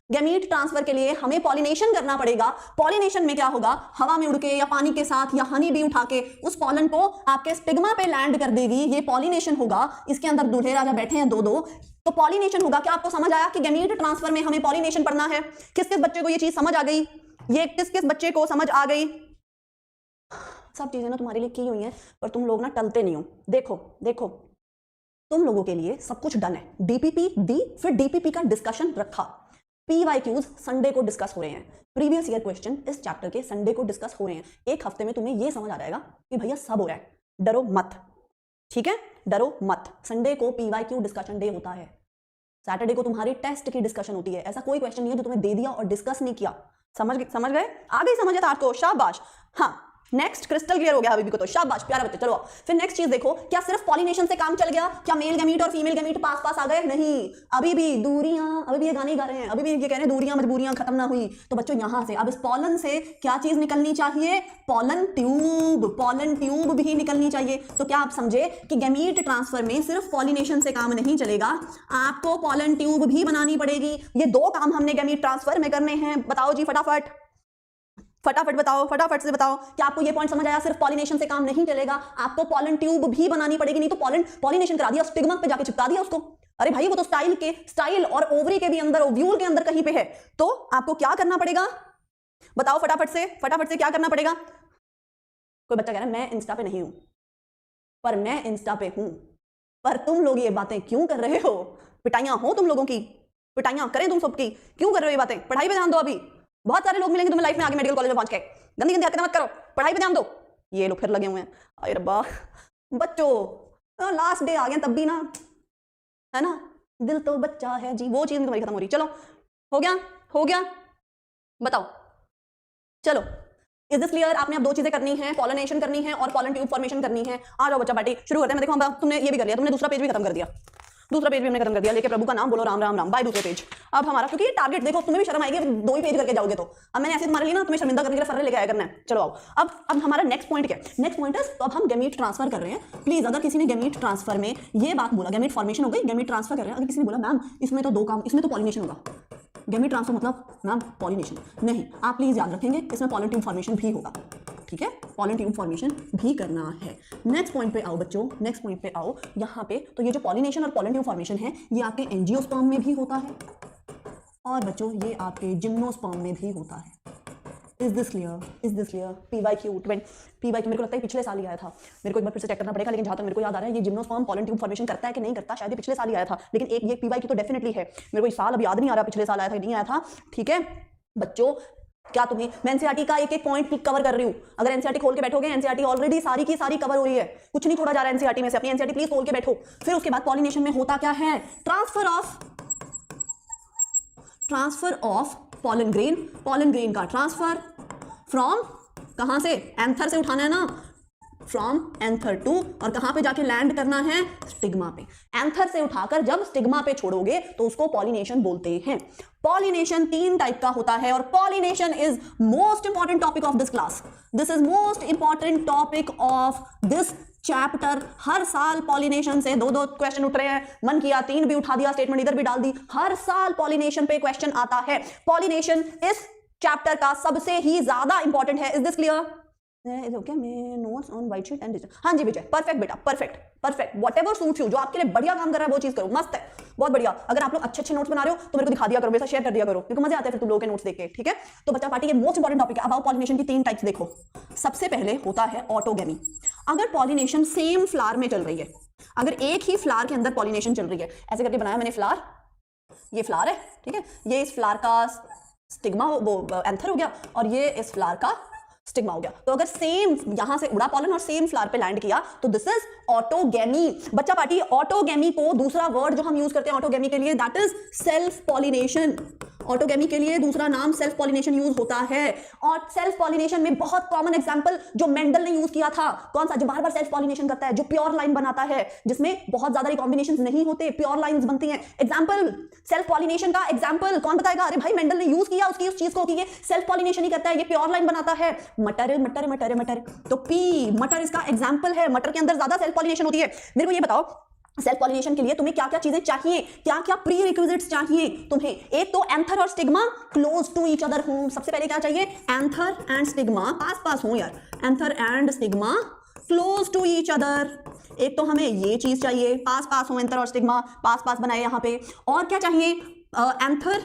गैमीट ट्रांसफर के लिए हमें पॉलिनेशन करना पड़ेगा। पॉलिनेशन में क्या होगा, हवा में उड़ के या पानी के साथ या हनी बी उठा के उस पॉलन को आपके स्टिग्मा पे लैंड कर देगी, ये पॉलिनेशन होगा। इसके अंदर दूल्हे राजा बैठे हैं दो दो, तो पॉलिनेशन होगा। क्या आपको समझ आया कि गैमीट ट्रांसफर में हमें पॉलिनेशन पढ़ना है? किस किस बच्चे को ये चीज समझ आ गई, ये किस किस बच्चे को समझ आ गई? सब चीजें ना तुम्हारे लिए की हुई हैं, पर तुम लोग ना टलते नहीं हो। देखो देखो, तुम लोगों के लिए सब कुछ डन है, डीपीपी दी, फिर डीपीपी का डिस्कशन रखा, पीवाईक्यूज संडे को डिस्कस हो रहे हैं, प्रीवियस ईयर क्वेश्चन इस चैप्टर के संडे को डिस्कस हो रहे हैं। एक हफ्ते में तुम्हें यह समझ आ जाएगा कि भैया सब हो रहा है, डरो मत, ठीक है, डरो मत। संडे को पीवाईक्यू डिस्कशन डे होता है, सैटरडे को तुम्हारी टेस्ट की डिस्कशन होती है। ऐसा कोई क्वेश्चन नहीं है जो तुम्हें दे दिया और डिस्कस नहीं किया। समझ गए? आ गई समझ है आपको? शाबाश। हाँ, नेक्स्ट क्रिस्टल क्लियर हो गया हबीबी को, तो शाबाश, प्यारा बच्चे। चलो फिर नेक्स्ट चीज देखो, क्या सिर्फ पॉलिनेशन से काम चल गया? क्या मेल गैमीट और फीमेल गैमीट पास पास आ गए? नहीं, अभी भी दूरियां, अभी भी ये गाने गा रहे हैं, अभी भी ये कह रहे हैं दूरियां मजबूरियां खत्म ना हुई। तो बच्चों यहां से अब इस पॉलन से क्या चीज निकलनी चाहिए? पॉलन ट्यूब, पॉलन ट्यूब भी निकलनी चाहिए। तो क्या आप समझे कि गैमीट ट्रांसफर में सिर्फ पॉलिनेशन से काम नहीं चलेगा, आपको पॉलन ट्यूब भी बनानी पड़ेगी। ये दो काम हमने गैमीट ट्रांसफर में करने हैं। बताओ जी फटाफट, फटाफट बताओ, फटाफट से बताओ। क्या आपको ये पॉइंट समझ आया? सिर्फ पॉलिनेशन से काम नहीं चलेगा, आपको पॉलन ट्यूब भी बनानी पड़ेगी। नहीं तो पॉलिनेशन करा दिया, स्टिग्मा पे जाके चिपका दिया उसको, अरे भाई वो तो स्टाइल और ओवरी के भी अंदर, ओव्यूल के अंदर कहीं पे है। तो आपको क्या करना पड़ेगा बताओ फटाफट से क्या करना पड़ेगा? कोई बच्चा कह रहा है मैं इंस्टा पे नहीं हूं, पर मैं इंस्टा पे हूं। पर तुम लोग ये बातें क्यों कर रहे हो? पिटाइयां हो तुम लोगों की, पिटाइयां करें तुम सबकी, क्यों कर रहे हो ये बातें? पढ़ाई पे ध्यान दो। अभी बहुत सारे लोग मिलेंगे तुम्हें लाइफ में आगे मेडिकल कॉलेज में पहुंच के, गंदी गंदी हरकतें मत करो, पढ़ाई पे ध्यान दो। ये लोग फिर लगे हुए हैं, अरे रब्बा बच्चों लास्ट डे आ गए तब भी ना, है ना, दिल तो बच्चा है जी, वो चीज तुम्हारी खत्म हो रही। चलो हो गया बताओ, चलो इज दिस क्लियर? आपने अब दो चीजें करनी है, पॉलिनेशन करनी है और पॉलन ट्यूब फॉर्मेशन करनी है। आ जाओ बच्चा पार्टी शुरू करते हैं। मैं देखो हम तुमने ये भी कर लिया, तुमने दूसरा पेज भी खत्म कर दिया, दूसरा पेज भी हमने खत्म कर दिया। लेके प्रभु का नाम बोलो, राम राम राम, बाय दूसरे पेज। अब हमारा, क्योंकि ये टारगेट देखो, तुम्हें भी शर्म आएगी दो ही पेज करके जाओगे तो। अब मैंने ऐसे तुम्हारे लिए ना तुम्हें शर्मिंदा करने के लिए फर्रे लेके आया करना है। चलो आओ, अब हमारा नेक्स्ट पॉइंट क्या है? नेक्स्ट पॉइंट है, तो अब हम गैमीट ट्रांसफर कर रहे हैं। प्लीज अगर किसी ने गैमीट ट्रांसफर में ये बात बोला, गैमीट फॉर्मेशन हो गई, गैमीट ट्रांसफर कर रहे हैं, अगर किसी ने बोला मैम इसमें तो दो काम, इसमें तो पॉलिनेशन होगा, गैमीट ट्रांसफर मतलब मैम पॉलिनेशन नहीं, आप प्लीज याद रखेंगे इसमें पॉलन ट्यूब फॉर्मेशन भी होगा, ठीक है, पॉलन ट्यूब फॉर्मेशन भी करना है। नेक्स्ट पॉइंट पे आओ बच्चों, नेक्स्ट पॉइंट पे आओ। यहाँ पे तो ये जो पॉलिनेशन और पॉलन ट्यूब फॉर्मेशन है, ये आपके एंजियोस्पर्म में भी होता है और बच्चों ये आपके जिम्नोस्पर्म में भी होता है। Is this clear? पीवाईक्यू मेरे को लगता है पिछले साल ही आया था, मेरे को एक बार फिर से चेक करना पड़ेगा, लेकिन जहां तक मेरे को याद आ रहा है ये जिम्नोस्पर्म पॉलन ट्यूब फॉर्मेशन करता है कि नहीं करता, शायद पिछले साल ही आया था, लेकिन एक ये पीवाईक्यू तो डेफिनेटली है। मेरे को इस साल अब याद नहीं आ रहा पिछले साल आया था कि नहीं आया था, ठीक है बच्चों। क्या तुम्हें, मैं एनसीईआरटी का एक पॉइंट कवर कर रही हूं, अगर एनसीईआरटी खोल के बैठोगे, एनसीईआरटी ऑलरेडी सारी की सारी कवर हो रही है, कुछ नहीं छोड़ा जा रहा है एनसीईआरटी में से। अपनी एनसीईआरटी प्लीज खोल के बैठो। फिर उसके बाद पॉलिनेशन में होता क्या है? ट्रांसफर ऑफ पॉलन ग्रेन का ट्रांसफर फ्रॉम, कहां से? एंथर से उठाना है ना, फ्रॉम एंथर टू, और कहां पे जाके लैंड करना है? स्टिग्मा पे। एंथर से उठाकर जब स्टिग्मा पे छोड़ोगे तो उसको पॉलिनेशन बोलते हैं। पॉलिनेशन 3 टाइप का होता है और pollination is most important topic of this class. This is most important topic of this chapter. हर साल पॉलिनेशन से 2-2 क्वेश्चन उठ रहे हैं, मन किया 3 भी उठा दिया, स्टेटमेंट इधर भी डाल दी, हर साल पॉलिनेशन पे क्वेश्चन आता है। पॉलिनेशन इस चैप्टर का सबसे ही ज्यादा इंपॉर्टेंट है। Is this clear? Notes on white sheet and, हाँ जी विजय, परफेक्ट बेटा, परफेक्ट, व्हाटएवर सूट्स यू, जो आपके लिए बढ़िया काम कर रहा है वो चीज करो, मस्त है, बहुत बढ़िया। अगर आप लोग अच्छे नोट्स बना रहे हो तो मेरे को दिखा दिया करो, वैसा शेयर कर दिया करो, क्योंकि मजा आता है फिर तुम लोगों के नोट्स देख के, ठीक है। तो बच्चा पार्टी, ये मोस्ट इंपॉर्टेंट टॉपिक है। अब आओ पॉलिनेशन की 3 टाइप्स देखो। सबसे पहले होता है ऑटोगेमी। अगर पॉलिनेशन सेम फ्लावर में चल रही है, अगर एक ही फ्लावर के अंदर पॉलिनेशन चल रही है, ऐसे करके बनाया मैंने फ्लावर, ये फ्लावर है, ठीक है, ये इस फ्लावर का स्टिग्मा, वो एंथर हो गया, और ये इस फ्लावर का स्टिग्मा हो गया। तो अगर सेम यहां से उड़ा पॉलन और सेम फ्लावर पे लैंड किया तो दिस इज ऑटोगेमी। बच्चा पार्टी, ऑटोगेमी को दूसरा वर्ड जो हम यूज करते हैं ऑटोगेमी के लिए, that is self pollination. Autogamy के लिए दूसरा नाम सेल्फ पॉलिनेशन यूज होता है। और सेल्फ पॉलिनेशन में बहुत कॉमन एग्जांपल जो मेंडल ने यूज किया था, कौन सा, जो बार बार सेल्फ पॉलिनेशन करता है, जो प्योर लाइन बनाता है, जिसमें बहुत ज्यादा रिकॉम्बिनेशंस नहीं होते, प्योर लाइंस बनती हैं। एग्जांपल सेल्फ पॉलिनेशन का एग्जांपल कौन बताएगा? अरे भाई मेंडल ने यूज किया उसकी उस चीज को कि ये सेल्फ पॉलिनेशन ही करता है, ये प्योर लाइन बनाता है। मटर मटर मटर मटर, तो पी मटर इसका एग्जांपल है। मटर के अंदर ज्यादा सेल्फ पॉलिनेशन होती है। मेरे को ये बताओ सेल्फ पॉलिनेशन के लिए तुम्हें क्या क्या चीजें चाहिए, क्या क्या प्री रिक्विजिट्स चाहिए तुम्हें? एक तो एंथर और stigma close to each other हो। सबसे पहले क्या चाहिए? एंथर एंड स्टिग्मा पास पास हो यार, anther and stigma close to each other. एक तो हमें ये चीज चाहिए, पास पास हो, एंथर और स्टिग्मा पास पास बनाए यहां पे। और क्या चाहिए? Anther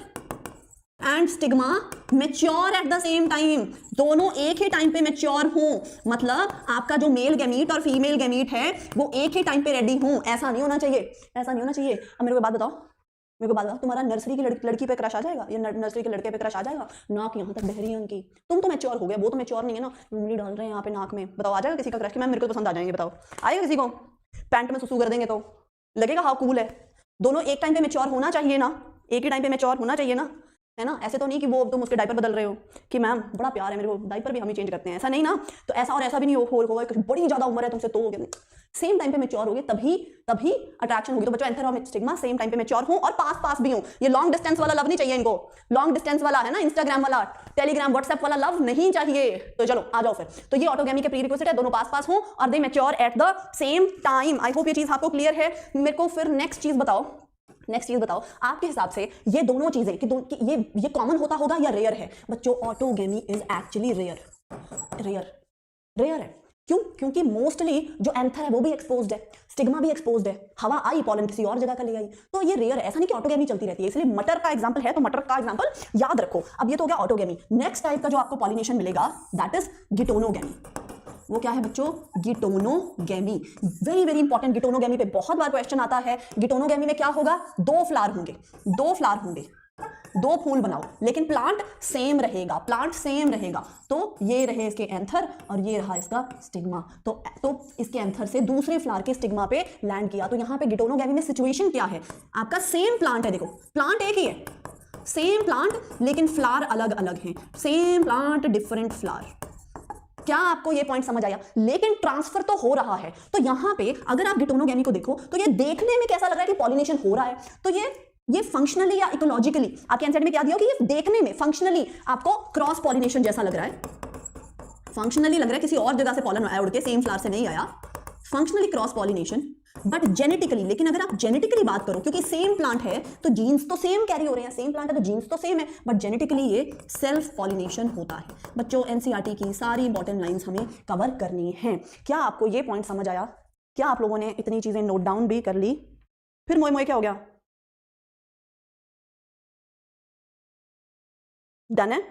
and stigma mature at the same time, दोनों एक ही टाइम पे मैच्योर हों। मतलब आपका जो मेल गैमीट और फीमेल गैमीट है वो एक ही टाइम पे रेडी हों। ऐसा नहीं होना चाहिए, ऐसा नहीं होना चाहिए। अब मेरे को बात बताओ, मेरे को बात बताओ, तुम्हारा नर्सरी की लड़की पे क्रश आ जाएगा या नर्सरी के लड़के पे क्रश आ जाएगा? नाक यहाँ तक बहरी है उनकी, तुम तो मैच्योर हो गए, वो तो मैच्योर नहीं है ना, उंगली डाल रहे हैं यहाँ पे नाक में। बताओ आ जाएगा किसी का क्रश कि मैम मेरे को पसंद आ जाएंगे? बताओ आएगा किसी को? पैंट में सुसु कर देंगे तो लगेगा हाँ कूल है। दोनों एक टाइम पे मैच्योर होना चाहिए ना, एक ही टाइम पे मैच्योर होना चाहिए ना, है ना? ऐसे तो नहीं कि वो तुम उसके डायपर बदल रहे हो कि मैम बड़ा प्यार है मेरे को, डायपर भी हम ही चेंज करते हैं, ऐसा नहीं ना। तो ऐसा और ऐसा भी नहीं होगा कुछ बड़ी ज्यादा उम्र है तुमसे तो सेम टाइम पे मैच्योर होगे तभी तभी अट्रैक्शन होगी। तो बच्चों एंथर और स्टिग्मा सेम टाइम पे मैच्योर हो और पास पास भी हो। ये लॉन्ग डिस्टेंस वाला लव नहीं चाहिए इनको, लॉन्ग डिस्टेंस वाला है ना, इंस्टाग्राम वाला, टेलीग्राम व्हाट्सएप वाला लव नहीं चाहिए। तो चलो आ जाओ फिर। तो ये ऑटोगेमी के प्री रिक्विजिट है, दोनों पास पास हो और they mature at the same time. I hope ये चीज आपको क्लियर है। मेरे को फिर नेक्स्ट चीज बताओ, नेक्स्ट चीज बताओ आपके हिसाब से ये दोनों चीजें कि ये कॉमन होता होगा या रेयर है? बच्चों autogamy is actually rare, rare rare है। क्यों? क्योंकि मोस्टली जो एंथर है वो भी एक्सपोज्ड है, स्टिग्मा भी एक्सपोज्ड है, हवा आई पॉलन किसी और जगह का ले आई, तो ये रेयर है। ऐसा नहीं कि ऑटोगेमी चलती रहती है। इसलिए मटर का एग्जांपल है तो मटर का एग्जांपल याद रखो। अब ये तो हो गया ऑटोगेमी। नेक्स्ट टाइप का जो आपको पॉलिनेशन मिलेगा दैट इज गिटोनोगेमी। वो क्या है बच्चों? Geitonogamy. Very very important. Geitonogamy पे बहुत बार क्वेश्चन आता है। गिटोनोगेमी में क्या होगा? दो फ्लावर होंगे, दो फ्लावर होंगे, दो फूल बनाओ, लेकिन प्लांट सेम रहेगा, प्लांट सेम रहेगा। तो ये रहे इसके एंथर और ये रहा इसका स्टिग्मा। तो इसके एंथर से दूसरे फ्लावर के स्टिग्मा पे लैंड किया। तो यहाँ पे गिटोनोगेमी में सिचुएशन क्या है? आपका सेम प्लांट है, देखो प्लांट एक ही है, सेम प्लांट लेकिन फ्लावर अलग अलग हैं, सेम प्लांट डिफरेंट फ्लावर। क्या आपको ये पॉइंट समझ आया? लेकिन ट्रांसफर तो हो रहा है। तो यहां पे अगर आप गिटोनोगेमी को देखो तो ये देखने में कैसा लग रहा है कि पॉलिनेशन हो रहा है, तो ये फंक्शनली या इकोलॉजिकली आपके आंसर में क्या दिया कि ये देखने में फंक्शनली आपको क्रॉस पॉलिनेशन जैसा लग रहा है। फंक्शनली लग रहा है किसी और जगह से पॉलन आया उड़ के, सेम फ्लावर से नहीं आया, functionally cross pollination. But genetically, लेकिन अगर आप जेनेटिकली बात करो, क्योंकि सेम प्लांट है तो जीन्स तो सेम कैरी हो रहे हैं, सेम प्लांट है तो जीन्स तो सेम है, बट जेनेटिकली ये सेल्फ पॉलिनेशन होता है। बच्चों एनसीईआरटी की सारी इंपॉर्टेंट लाइंस हमें कवर करनी है। क्या आपको ये पॉइंट समझ आया? क्या आप लोगों ने इतनी चीजें नोट डाउन भी कर ली? फिर मोए मोए क्या हो गया? डन है?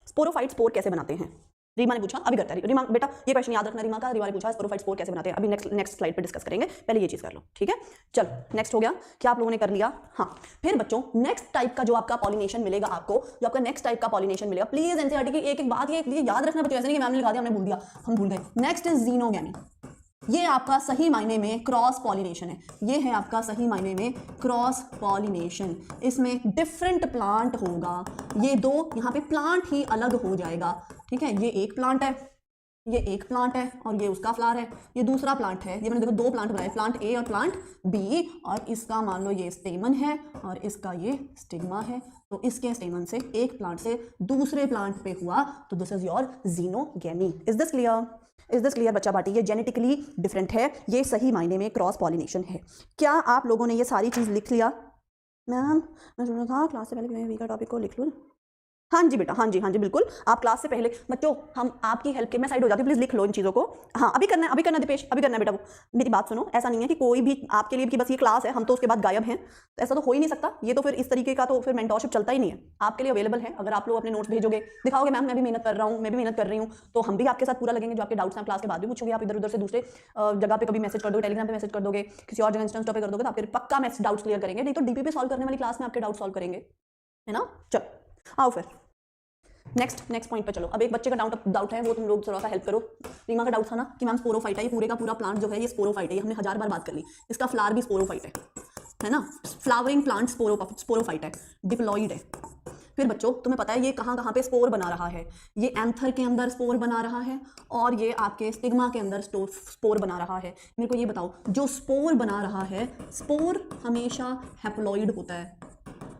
स्पोरोफाइट स्पोर कैसे बनाते हैं? रीमा ने पूछा, अभी करता है रीमा बेटा, ये क्वेश्चन याद रखना। रीमा ने पूछा स्पोरोफाइट स्पोर कैसे बनाते हैं, अभी नेक्स्ट स्लाइड पे डिस्कस करेंगे, पहले ये चीज कर लो, ठीक है? चल नेक्स्ट हो गया, क्या आप लोगों ने कर लिया? हाँ। फिर बच्चों नेक्स्ट टाइप का जो आपका पॉलिनेशन मिलेगा आपको, जो आपका नेक्स्ट टाइप का पॉलिनेशन मिलेगा, प्लीज एनसीईआरटी की एक एक बात ये याद रखना बच्चों, ऐसे नहीं कि मैम ने लगा दिया हमने भूल दिया, हम भूल गए। Next is xenogamy. ये आपका सही मायने में क्रॉस पॉलिनेशन है। ये है आपका सही मायने में क्रॉस पॉलिनेशन। इसमें डिफरेंट प्लांट होगा, ये दो यहाँ पे प्लांट ही अलग हो जाएगा, ठीक है? ये एक प्लांट है, ये एक प्लांट है और ये उसका फ्लावर है, ये दूसरा प्लांट है। ये मैंने देखो दो प्लांट बनाए, प्लांट ए और प्लांट बी, और इसका मान लो ये स्टेमन है और इसका ये स्टिग्मा है। तो इसके स्टेमन से एक प्लांट से दूसरे प्लांट पे हुआ, तो this is your xenogamy. Is this clear? Is this clear बच्चा बाटी? ये जेनेटिकली डिफरेंट है, ये सही मायने में क्रॉस पॉलिनेशन है। क्या आप लोगों ने ये सारी चीज़ लिख लिया? मैम मैं सुना था क्लास से पहले मैं वीक का टॉपिक को लिख लूँ। हाँ जी बेटा, हाँ जी बिल्कुल। आप क्लास से पहले बच्चों, हम आपकी हेल्प के, मैं साइड हो जाती हूँ, प्लीज लिख लो इन चीज़ों को। हाँ अभी करना है, अभी करना दीपेश, अभी करना है बेटा। वो मेरी बात सुनो, ऐसा नहीं है कि कोई भी आपके लिए कि बस ये क्लास है हम तो उसके बाद गायब हैं, तो ऐसा तो हो ही नहीं सकता। ये तो फिर इस तरीके का तो फिर मेंटोरशिप चलता ही नहीं है। आपके लिए अवेलेबल है, अगर आप लोग अपने नोट्स भेजोगे, दिखाओगे मैम मैं भी मेहनत कर रहा हूँ, मैं भी मेहनत कर रही हूँ, तो हम भी आपके साथ पूरा लगेंगे। जो आपके डाउट्स हैं क्लास के बाद भी पूछोगे, आप इधर उधर से दूसरे जगह पे कभी मैसेज कर दोगे, टेलीग्राम पे मैसेज कर दोगे, किसी और जगह इंस्टेंस पे कर दोगे, तो आपके पक्का मैथ्स डाउट्स क्लियर करेंगे। नहीं तो डीपी पे सॉल्व करने वाली क्लास में आपके डाउट सॉल्व करेंगे, है ना? चलो आओ फिर नेक्स्ट पॉइंट पे चलो। अब एक बच्चे का डाउट है, वो तुम लोग थोड़ा सा हेल्प करो। रीमा का डाउट था ना कि मैम स्पोरोफाइट है, ये पूरे का पूरा प्लांट जो है ये स्पोरोफाइट है, ये हमने 1000 बार बात कर ली। इसका फ्लावर भी स्पोरोफाइट है, है ना, फ्लावरिंग प्लांट स्पोरोफाइट है, डिप्लॉइड है। फिर बच्चों तुम्हें पता है ये कहाँ कहाँ पे स्पोर बना रहा है, ये एंथर के अंदर स्पोर बना रहा है और ये आपके स्टिग्मा के अंदर स्पोर बना रहा है। मेरे को ये बताओ, जो स्पोर बना रहा है, स्पोर हमेशा हैप्लॉइड होता है,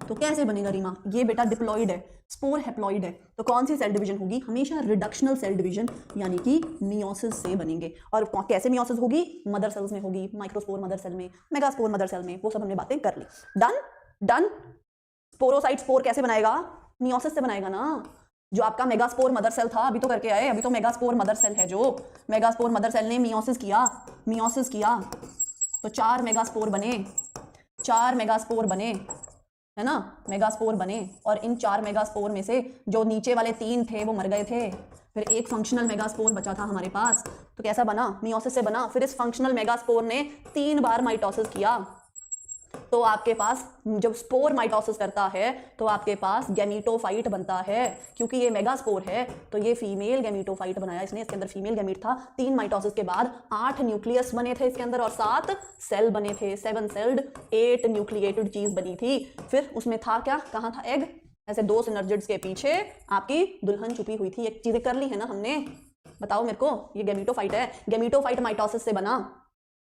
तो कैसे बनेगा रीमा? ये बेटा डिप्लॉइड है, स्पोर हैप्लॉइड है, तो कौन सी सेल डिवीजन होगी? हमेशा रिडक्शनल सेल डिवीजन यानी कि मियोसिस से बनेंगे। और कैसे मियोसिस होगी? मदर सेल्स में होगी, माइक्रोस्पोर मदर सेल में, मेगास्पोर मदर सेल में, वो सब हमने बातें कर ली। Done done. स्पोरोसाइट स्पोर कैसे बनाएगा? मियोसिस से बनाएगा ना। जो आपका मेगास्पोर मदर सेल था, अभी तो करके आए, अभी तो मेगास्पोर मदर सेल है, जो मेगास्पोर मदर सेल ने मियोसिस किया तो 4 मेगास्पोर बने, 4 मेगास्पोर बने, है ना, मेगास्पोर बने। और इन 4 मेगास्पोर में से जो नीचे वाले 3 थे वो मर गए थे, फिर एक फंक्शनल मेगास्पोर बचा था हमारे पास, तो कैसा बना? मियोसिस से बना। फिर इस फंक्शनल मेगास्पोर ने 3 बार माइटोसिस किया, तो आपके पास जब स्पोर माइटोसिस करता है तो आपके पास गैमीटोफाइट बनता है। क्योंकि ये मेगास्पोर है तो ये फीमेल गैमीटोफाइट बनाया इसने, इसके अंदर फीमेल गैमीट था। 3 माइटोसिस के बाद 8 न्यूक्लियस बने थे इसके अंदर और 7 सेल बने थे, 7 सेल्ड 8 न्यूक्लिएटेड चीज बनी थी। फिर उसमें था क्या? कहाँ था एग? ऐसे 2 सिनर्जिड्स के पीछे आपकी दुल्हन छुपी हुई थी। एक चीजें कर ली है ना हमने, बताओ मेरे को। ये गैमीटोफाइट है, गैमीटोफाइट माइटोसिस से बना,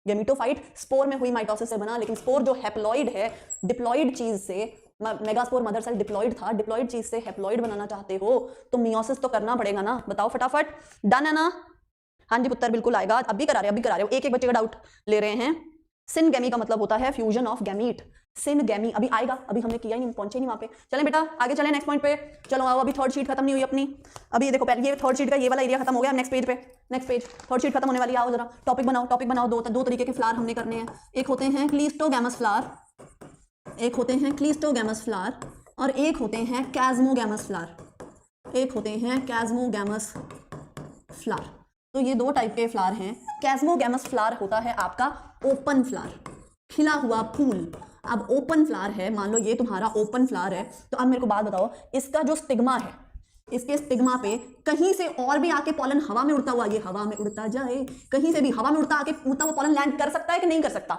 गैमीटोफाइट स्पोर में हुई माइटोसिस से बना, लेकिन स्पोर जो हैप्लॉइड है, डिप्लॉइड चीज से, मेगास्पोर मदर सेल डिप्लॉइड था, डिप्लॉइड चीज से हैप्लॉइड बनाना चाहते हो तो मियोसिस तो करना पड़ेगा ना। बताओ फटाफट। डन है ना? हाँ जी पुत्र, बिल्कुल आएगा। अभी करा रहे हो, एक एक बच्चे का डाउट ले रहे हैं। सिनगैमी का मतलब होता है फ्यूजन ऑफ गैमीट। सिनगैमी अभी आएगा, अभी हमने किया ही नहीं, पहुंचे नहीं वहां पे। चलें बेटा आगे चलें, नेक्स्ट पॉइंट पे चलो आओ। अभी थर्ड शीट खत्म नहीं हुई अपनी। अभी ये देखो, पहले ये थर्ड शीट का ये वाला एरिया खत्म हो गया। नेक्स्ट पेज पे, नेक्स्ट पेज, थर्ड शीट खत्म होने वाली है। आओ जरा टॉपिक बनाओ। दो तरीके के फ्लावर हमने करने हैं। एक होते हैं क्लीस्टोगैमस फ्लावर, एक होते हैं क्लीस्टोगैमस फ्लावर और एक होते हैं कैस्मोगैमस फ्लावर, एक होते हैं कैस्मोगैमस फ्लावर। तो ये 2 टाइप के फ्लावर हैं। कैस्मोगैमस फ्लावर होता है आपका ओपन फ्लावर, खिला हुआ फूल। अब ओपन फ्लावर है, मान लो ये तुम्हारा ओपन फ्लावर है, तो अब मेरे को बात बताओ, इसका जो स्टिग्मा है, इसके स्टिग्मा पे कहीं से और भी आके पॉलन हवा में उड़ता हुआ, ये हवा में उड़ता जाए, कहीं से भी हवा में उड़ता हुआ पॉलन लैंड कर सकता है कि नहीं कर सकता?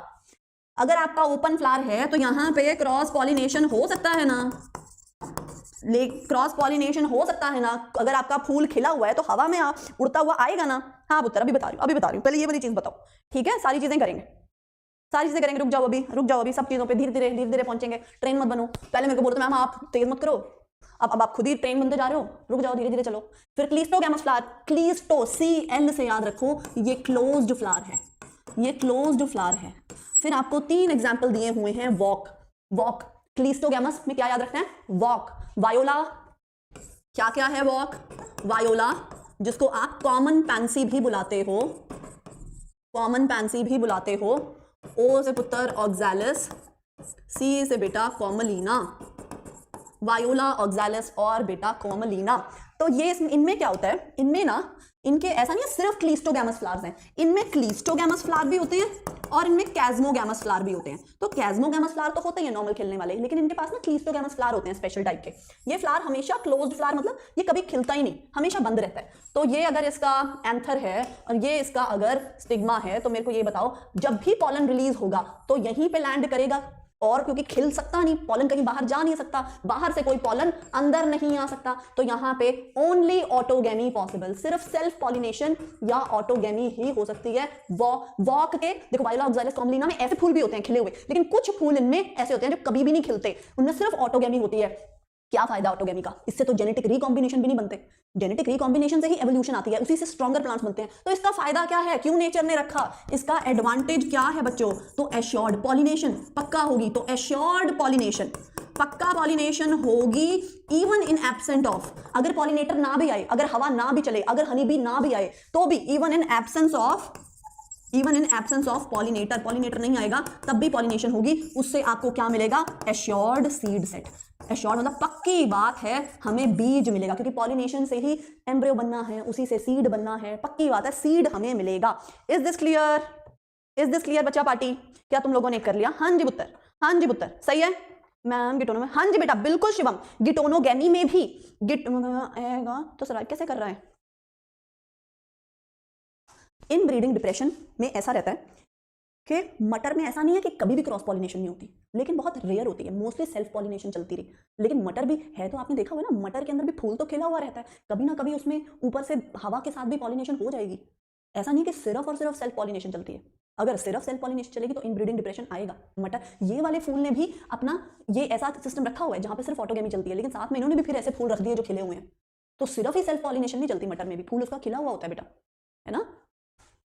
अगर आपका ओपन फ्लावर है तो यहाँ पे क्रॉस पॉलिनेशन हो सकता है ना, क्रॉस पॉलिनेशन हो सकता है ना। अगर आपका फूल खिला हुआ है तो हवा में उड़ता हुआ आएगा ना। हाँ पुत्र, अभी बता रही हूँ, पहले ये वाली चीज बताओ, ठीक है? सारी चीजें करेंगे। रुक जाओ अभी सब चीजों पे धीरे धीरे पहुंचेंगे। ट्रेन मत बनो, पहले मेरे को बोलते मैम आप तेज मत करो, अब आप खुद ही ट्रेन बनते जा रहे हो। रुक जाओ, धीरे धीरे चलो। फिर क्लीस्टोगैमस फ्लावर, क्लीस्टो CL से याद रखो, ये क्लोज्ड फ्लावर है, ये क्लोज्ड फ्लावर है। फिर आपको 3 एग्जाम्पल दिए हुए हैं। वॉक, क्लीस्टोगैमस में क्या याद रखना है? वॉक। वायोला, क्या है वॉक? वायोला, जिसको आप कॉमन पैंसी भी बुलाते हो। O से पुत्र ऑक्सैलिस, C से बेटा कॉमलीना, वायोला, ऑक्सैलिस और बेटा कॉमलीना। तो ये इनमें क्या होता है, इनके ऐसा नहीं है सिर्फ क्लीस्टोगैमस फ्लावर्स हैं, इनमें क्लीस्टोगैमस फ्लावर भी होते हैं और इनमें कैस्मोगैमस फ्लावर भी होते हैं। तो कैस्मोगैमस फ्लावर तो होते हैं नॉर्मल खिलने वाले, लेकिन इनके पास ना क्लीस्टोगैमस फ्लावर होते हैं स्पेशल टाइप के। ये फ्लावर हमेशा क्लोज्ड फ्लावर, मतलब ये कभी खिलता ही नहीं, हमेशा बंद रहता है। तो ये अगर इसका एंथर है और ये इसका अगर स्टिग्मा है, तो मेरे को ये बताओ, जब भी पॉलन रिलीज होगा तो यहीं पे लैंड करेगा, और क्योंकि खिल सकता नहीं, पॉलन कहीं बाहर जा नहीं सकता, बाहर से कोई पॉलन अंदर नहीं आ सकता, तो यहाँ पे ओनली ऑटोगेमी पॉसिबल, सिर्फ सेल्फ पॉलिनेशन या ऑटोगेमी ही हो सकती है। वॉक के देखो, वायोला, ऑक्सैलिस, कॉमलीना में ऐसे फूल भी होते हैं खिले हुए, लेकिन कुछ फूल इनमें ऐसे होते हैं जो कभी भी नहीं खिलते, उनमें सिर्फ ऑटोगेमी होती है। क्या फायदा ऑटोगेमी का? इससे तो जेनेटिक रिकॉम्बिनेशन भी नहीं बनते, जेनेटिक रिकॉम्बिनेशन से ही एवोल्यूशन आती है, उसी से स्ट्रॉन्गर प्लांट्स बनते हैं। तो इसका फायदा क्या है, क्यों नेचर ने रखा? इसका एडवांटेज क्या है बच्चों? तो एश्योर्ड पॉलिनेशन पक्का होगी, तो एश्योर्ड पॉलिनेशन, पक्का पॉलिनेशन होगी इवन इन एब्सेंट ऑफ, अगर पॉलिनेटर ना भी आए, अगर हवा ना भी चले, अगर हनी बी ना भी आए, तो भी even in absence of pollinator नहीं आएगा तब भी पॉलिनेशन होगी। उससे आपको क्या मिलेगा? Assured seed set. एश्योर्ड मतलब पक्की बात है, हमें बीज मिलेगा, क्योंकि पॉलिनेशन से ही एम्ब्रियो बनना है, उसी से सीड बनना है, पक्की बात है, सीड हमें मिलेगा। इज दिस क्लियर बच्चा पार्टी? क्या तुम लोगों ने कर लिया? हाँ जी पुत्र, सही है मैम। गिटोनो में, हाँ जी बेटा बिल्कुल शिवम, गिटोनोगेमी में भी आएगा। तो सर कैसे कर रहा है? इन ब्रीडिंग डिप्रेशन में ऐसा रहता है कि मटर में ऐसा नहीं है कि कभी भी क्रॉस पॉलिनेशन नहीं होती, लेकिन बहुत रेयर होती है, मोस्टली सेल्फ पॉलिनेशन चलती रही। लेकिन मटर भी है तो आपने देखा हुआ ना, मटर के अंदर भी फूल तो खिला हुआ रहता है, कभी ना कभी उसमें ऊपर से हवा के साथ भी पॉलिनेशन हो जाएगी। ऐसा नहीं कि सिर्फ और सिर्फ सेल्फ पॉलिनेशन चलती है। अगर सिर्फ सेल्फ पॉलिनेशन चलेगी तो इनब्रीडिंग डिप्रेशन आएगा। मटर ये वाले फूल ने भी अपना ये ऐसा सिस्टम रखा हुआ है जहां पे सिर्फ ऑटोगेमी चलती है, लेकिन साथ में इन्होंने भी फिर ऐसे फूल रख दिए जो खिले हुए हैं। तो सिर्फ ही सेल्फ पॉलिनेशन नहीं चलती मटर में भी, फूल उसका खिला हुआ होता है बेटा, है ना।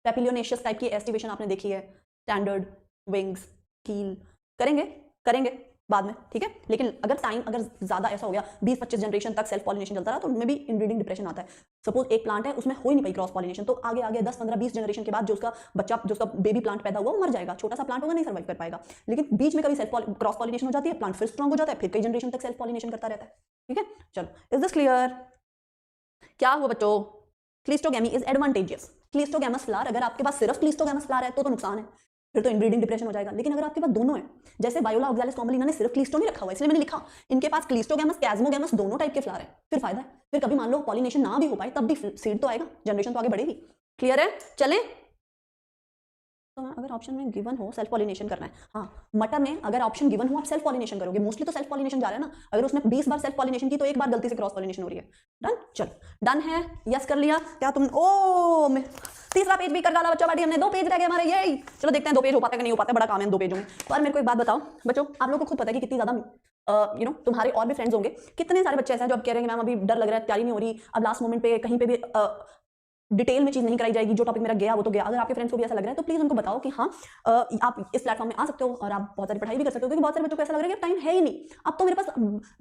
पेपिलियोनेशियस टाइप की एस्टिवेशन आपने देखी है, स्टैंडर्ड, विंग्स, कील, करेंगे बाद में, ठीक है। लेकिन अगर टाइम अगर ज्यादा ऐसा हो गया 20-25 जनरेशन तक सेल्फ पॉलिनेशन चलता रहा तो उनमें भी इनब्रीडिंग डिप्रेशन आता है। सपोज एक प्लांट है उसमें हो ही नहीं पाई क्रॉस पॉलिनेशन, तो आगे 10-15-20 जनरेशन के बाद जो उसका बच्चा, जो उसका बेबी प्लांट पैदा हुआ वो मर जाएगा, छोटा सा प्लांट होगा, नहीं सर्वाइव कर पाएगा। लेकिन बीच में कभी सेल्फ क्रॉस पॉलिनेशन हो जाती है, प्लांट फिर स्ट्रॉन्ग हो जाता है, फिर कई जनरेशन तक सेल्फ पॉलिनेशन करता रहता है, ठीक है। चलो, इज दिस क्लियर? क्या हुआ बच्चों? Cleistogamy is advantageous. Cleistogamous flower, अगर आपके पास सिर्फ क्लिस्टोगैमस फ्लावर है तो नुकसान है, फिर तो इनब्रीडिंग डिप्रेशन हो जाएगा। लेकिन अगर आपके पास दोनों है, जैसे वायोला ऑक्सैलिस कॉमलिना ने सिर्फ क्लिस्टो नहीं रखा हुआ, इसलिए मैंने लिखा इनके पास क्लिस्टोगैमस, कैस्मोगैमस दोनों टाइप के फ्लावर है, फिर फायदा है। फिर कभी मान लो पॉलिनेशन ना भी हो पाए तब भी सीड तो आएगा, जनरेशन तो आगे बढ़ेगी। क्लियर है? चलें, तो अगर ऑप्शन में गिवन हो सेल्फ पॉलिनेशन करना है, हाँ मटर में अगर ऑप्शन गिवन हो आप सेल्फ पॉलिनेशन करोगे, मोस्टली तो सेल्फ पॉलिनेशन जा रहा है ना। अगर उसने 20 बार सेल्फ पॉलिनेशन की तो एक बार गलती से क्रॉस पॉलिनेशन हो रही है। डन, चलो डन है, यस कर लिया क्या तुम? ओ तीसरा पेज भी कर डाला बच्चों, बाटी हमने 2 पेज रह गए हमारे, यही। चलो देखते हैं 2 पेज हो पाता है कि नहीं हो पाता है, बड़ा काम है 2 पेजों में। पर मेरे को एक बात बताओ बच्चों, आप लोगों को खुद पता है कि कितनी ज्यादा तुम्हारे और भी फ्रेंड्स होंगे, कितने सारे बच्चे ऐसे हैं जो अब कह रहे हैं कि मैम अभी डर लग रहा है, तैयारी नहीं हो रही, अब लास्ट मोमेंट पे कहीं पे भी डिटेल में चीज नहीं कराई जाएगी, जो टॉपिक मेरा गया वो तो गया। अगर आपके फ्रेंड्स को भी ऐसा लग रहा है तो प्लीज उनको बताओ कि हाँ आप इस प्लेटफॉर्म में आ सकते हो और आप बहुत सारी पढ़ाई भी कर सकते हो, क्योंकि बहुत सारे बच्चों को ऐसा लग रहा है कि टाइम है ही नहीं। अब तो मेरे पास,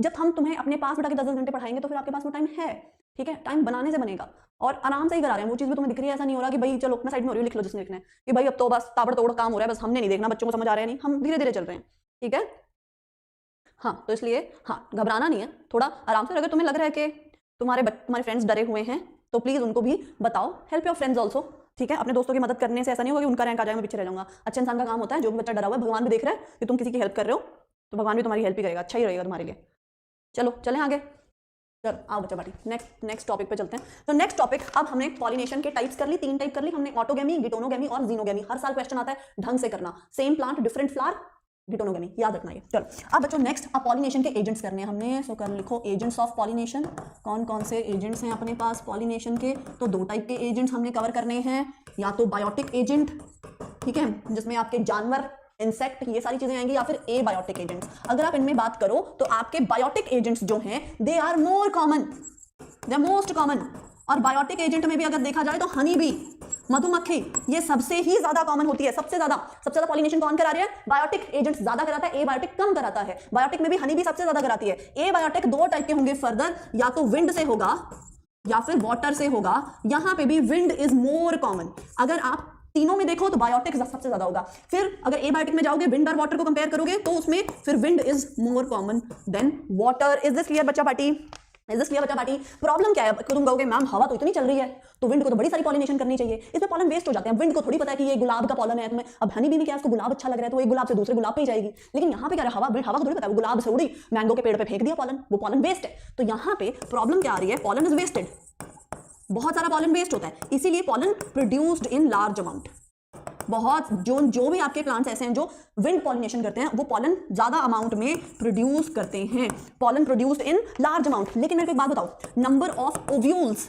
जब हम तुम्हें अपने पास बिठा के 10-10 घंटे पढ़ाएंगे तो फिर आपके पास वो टाइम है, ठीक है। टाइम बनाने से बनेगा और आराम से ही करा रहे हैं, वो चीज भी तुम्हें दिख रही है। ऐसा नहीं हो रहा कि भाई चलो मैं साइड में हो रही हूँ, लिख लो जिसने लिखना है, कि भाई अब तो बस ताबड़तोड़ काम हो रहा है, बस हमने नहीं देखना, बच्चों को समझ आ रहा है नहीं, हम धीरे धीरे चल रहे हैं, ठीक है। हाँ तो इसलिए हाँ घबराना नहीं है, थोड़ा आराम से। अगर तुम्हें लग रहा है कि तुम्हारे फ्रेंड्स डरे हुए हैं तो प्लीज उनको भी बताओ, हेल्प योर फ्रेंड्स ऑल्सो, ठीक है। अपने दोस्तों की मदद करने से ऐसा नहीं होगा कि उनका रैंक आ जाए मैं पीछे रह जाऊंगा। अच्छे इंसान का काम होता है, जो भी बच्चा डरा हुआ है भगवान भी देख रहा है कि तुम किसी की हेल्प कर रहे हो, तो भगवान भी तुम्हारी हेल्प ही करेगा, अच्छा ही रहेगा तुम्हारे लिए। चलो चलें आगे, चलो आओ बच्चा बाटी नेक्स्ट टॉपिक पे चलते हैं। तो नेक्स्ट टॉपिक, अब हमने पॉलिनेशन के टाइप्स कर ली, 3 टाइप कर ली हमने, ऑटोगेमी, गिटोनोगेमी और जीनोगेमी। हर साल क्वेश्चन आता है, ढंग से करना, same plant different flower, geitonogamy, याद रखना ये। चलो अब बच्चों नेक्स्ट, अब पॉलिनेशन के एजेंट्स करने हैं हमने, सो कर लिखो एजेंट्स ऑफ पॉलिनेशन। कौन कौन से एजेंट्स हैं अपने पास पॉलिनेशन के? तो 2 टाइप के एजेंट्स हमने कवर करने हैं, या तो बायोटिक एजेंट, ठीक है, जिसमें आपके जानवर, इंसेक्ट, ये सारी चीजें आएंगी, या फिर एबायोटिक एजेंट्स। अगर आप इनमें बात करो तो आपके बायोटिक एजेंट्स जो हैं they are more common, they are most common. और बायोटिक एजेंट में भी अगर देखा जाए तो हनी बी, मधुमक्खी, ये सबसे ही ज्यादा कॉमन होती है, सबसे ज्यादा पॉलिनेशन कौन करा रहा है? बायोटिक एजेंट ज्यादा कराता है, एबायोटिक कम कराता है। बायोटिक में भी हनी बी सबसे ज्यादा कराती है। एबायोटिक 2 टाइप के होंगे फर्दर, या तो विंड से होगा या फिर वाटर से होगा। यहां पे भी विंड इज मोर कॉमन। अगर आप तीनों में देखो तो बायोटिक सबसे ज्यादा होगा। फिर अगर एबायोटिक में जाओगे, विंड और वाटर को कंपेयर करोगे तो उसमें फिर wind is more common than water. Is this clear बच्चा पार्टी? इज दिस क्लियर बच्चा पार्टी? प्रॉब्लम क्या है? तुम कहोगे मैम हवा तो इतनी चल रही है तो विंड को तो बड़ी सारी पॉलिनेशन करनी चाहिए, इसमें पॉलन वेस्ट हो जाते हैं। विंड को थोड़ी पता है कि ये गुलाब का पॉलन है, तुम्हें अब हनी बी में क्या, उसको गुलाब अच्छा लग रहा है तो एक गुलाब से दूसरे गुलाब पे ही जाएगी। लेकिन यहाँ पे क्या है, हवा को थोड़ी पता है, वो गुलाब से उड़ी, मैंगो के पेड़ पे फेंक दिया पॉलन, वो पॉलन वेस्ट है। तो यहाँ पे प्रॉब्लम क्या आ रही है? पॉलन इज वेस्टेड, बहुत सारा पॉलन वेस्ट होता है, इसीलिए pollen produced in large amount. बहुत जो भी आपके प्लांट्स ऐसे हैं जो विंड पॉलिनेशन करते हैं वो पॉलन ज्यादा अमाउंट में प्रोड्यूस करते हैं, pollen produced in large amount. लेकिन मेरे को एक बात बताओ, नंबर ऑफ ओव्यूल्स,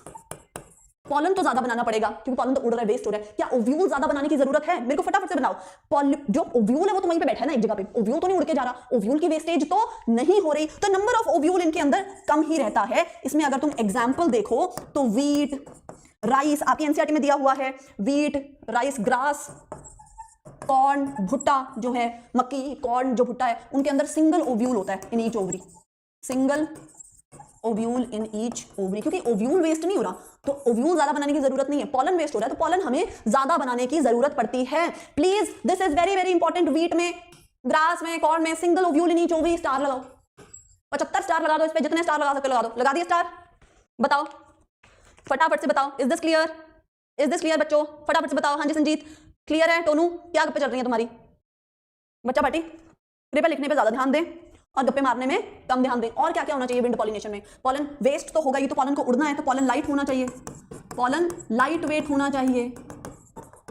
पॉलन तो ज्यादा बनाना पड़ेगा क्योंकि पॉलन तो उड़ रहा है, वेस्ट हो रहा है, क्या ओव्यूल ज्यादा बनाने की जरूरत है? मेरे को फटाफट से बताओ। जो ओव्यूल है वो तो वहीं पे बैठा है ना एक जगह पे, ओव्यूल तो नहीं उड़ के जा रहा, ओव्यूल की वेस्टेज तो नहीं हो रही, तो नंबर ऑफ ओव्यूल इनके अंदर कम ही रहता है। इसमें अगर तुम एग्जाम्पल देखो तो वीट, राइस, आपकी एनसीईआरटी में दिया हुआ है, वीट, राइस, ग्रास, कॉर्न, भुट्टा जो है, मक्की, कॉर्न जो भुट्टा है, उनके अंदर सिंगल ओव्यूल होता है in each ovary, single ovule in each ovary, क्योंकि ओव्यूल वेस्ट नहीं हो रहा तो ओव्यूल ज्यादा बनाने की जरूरत नहीं है, पॉलन वेस्ट हो रहा है तो पॉलन हमें ज्यादा बनाने की जरूरत पड़ती है। Please this is very very important. Wheat में, ग्रास में, कॉर्न में single ovule in each ovary. Star लगाओ, 75 स्टार लगा दो इस पे, जितने स्टार लगा सकते लगा दो। लगा दिए स्टार? बताओ फटाफट से बताओ, is this clear? Is this clear बच्चों? फटाफट से बताओ। हाँ जी संजीत क्लियर है? टोनू क्या गप्पे चल रही है तुम्हारी? बच्चा पार्टी पेपर लिखने पे ज्यादा ध्यान दें और गप्पे मारने में कम ध्यान दें। और क्या क्या होना चाहिए विंड पॉलिनेशन में? पॉलन वेस्ट तो होगा ही, तो पॉलन को उड़ना है तो पॉलन लाइट होना चाहिए, पॉलन लाइट वेट होना चाहिए,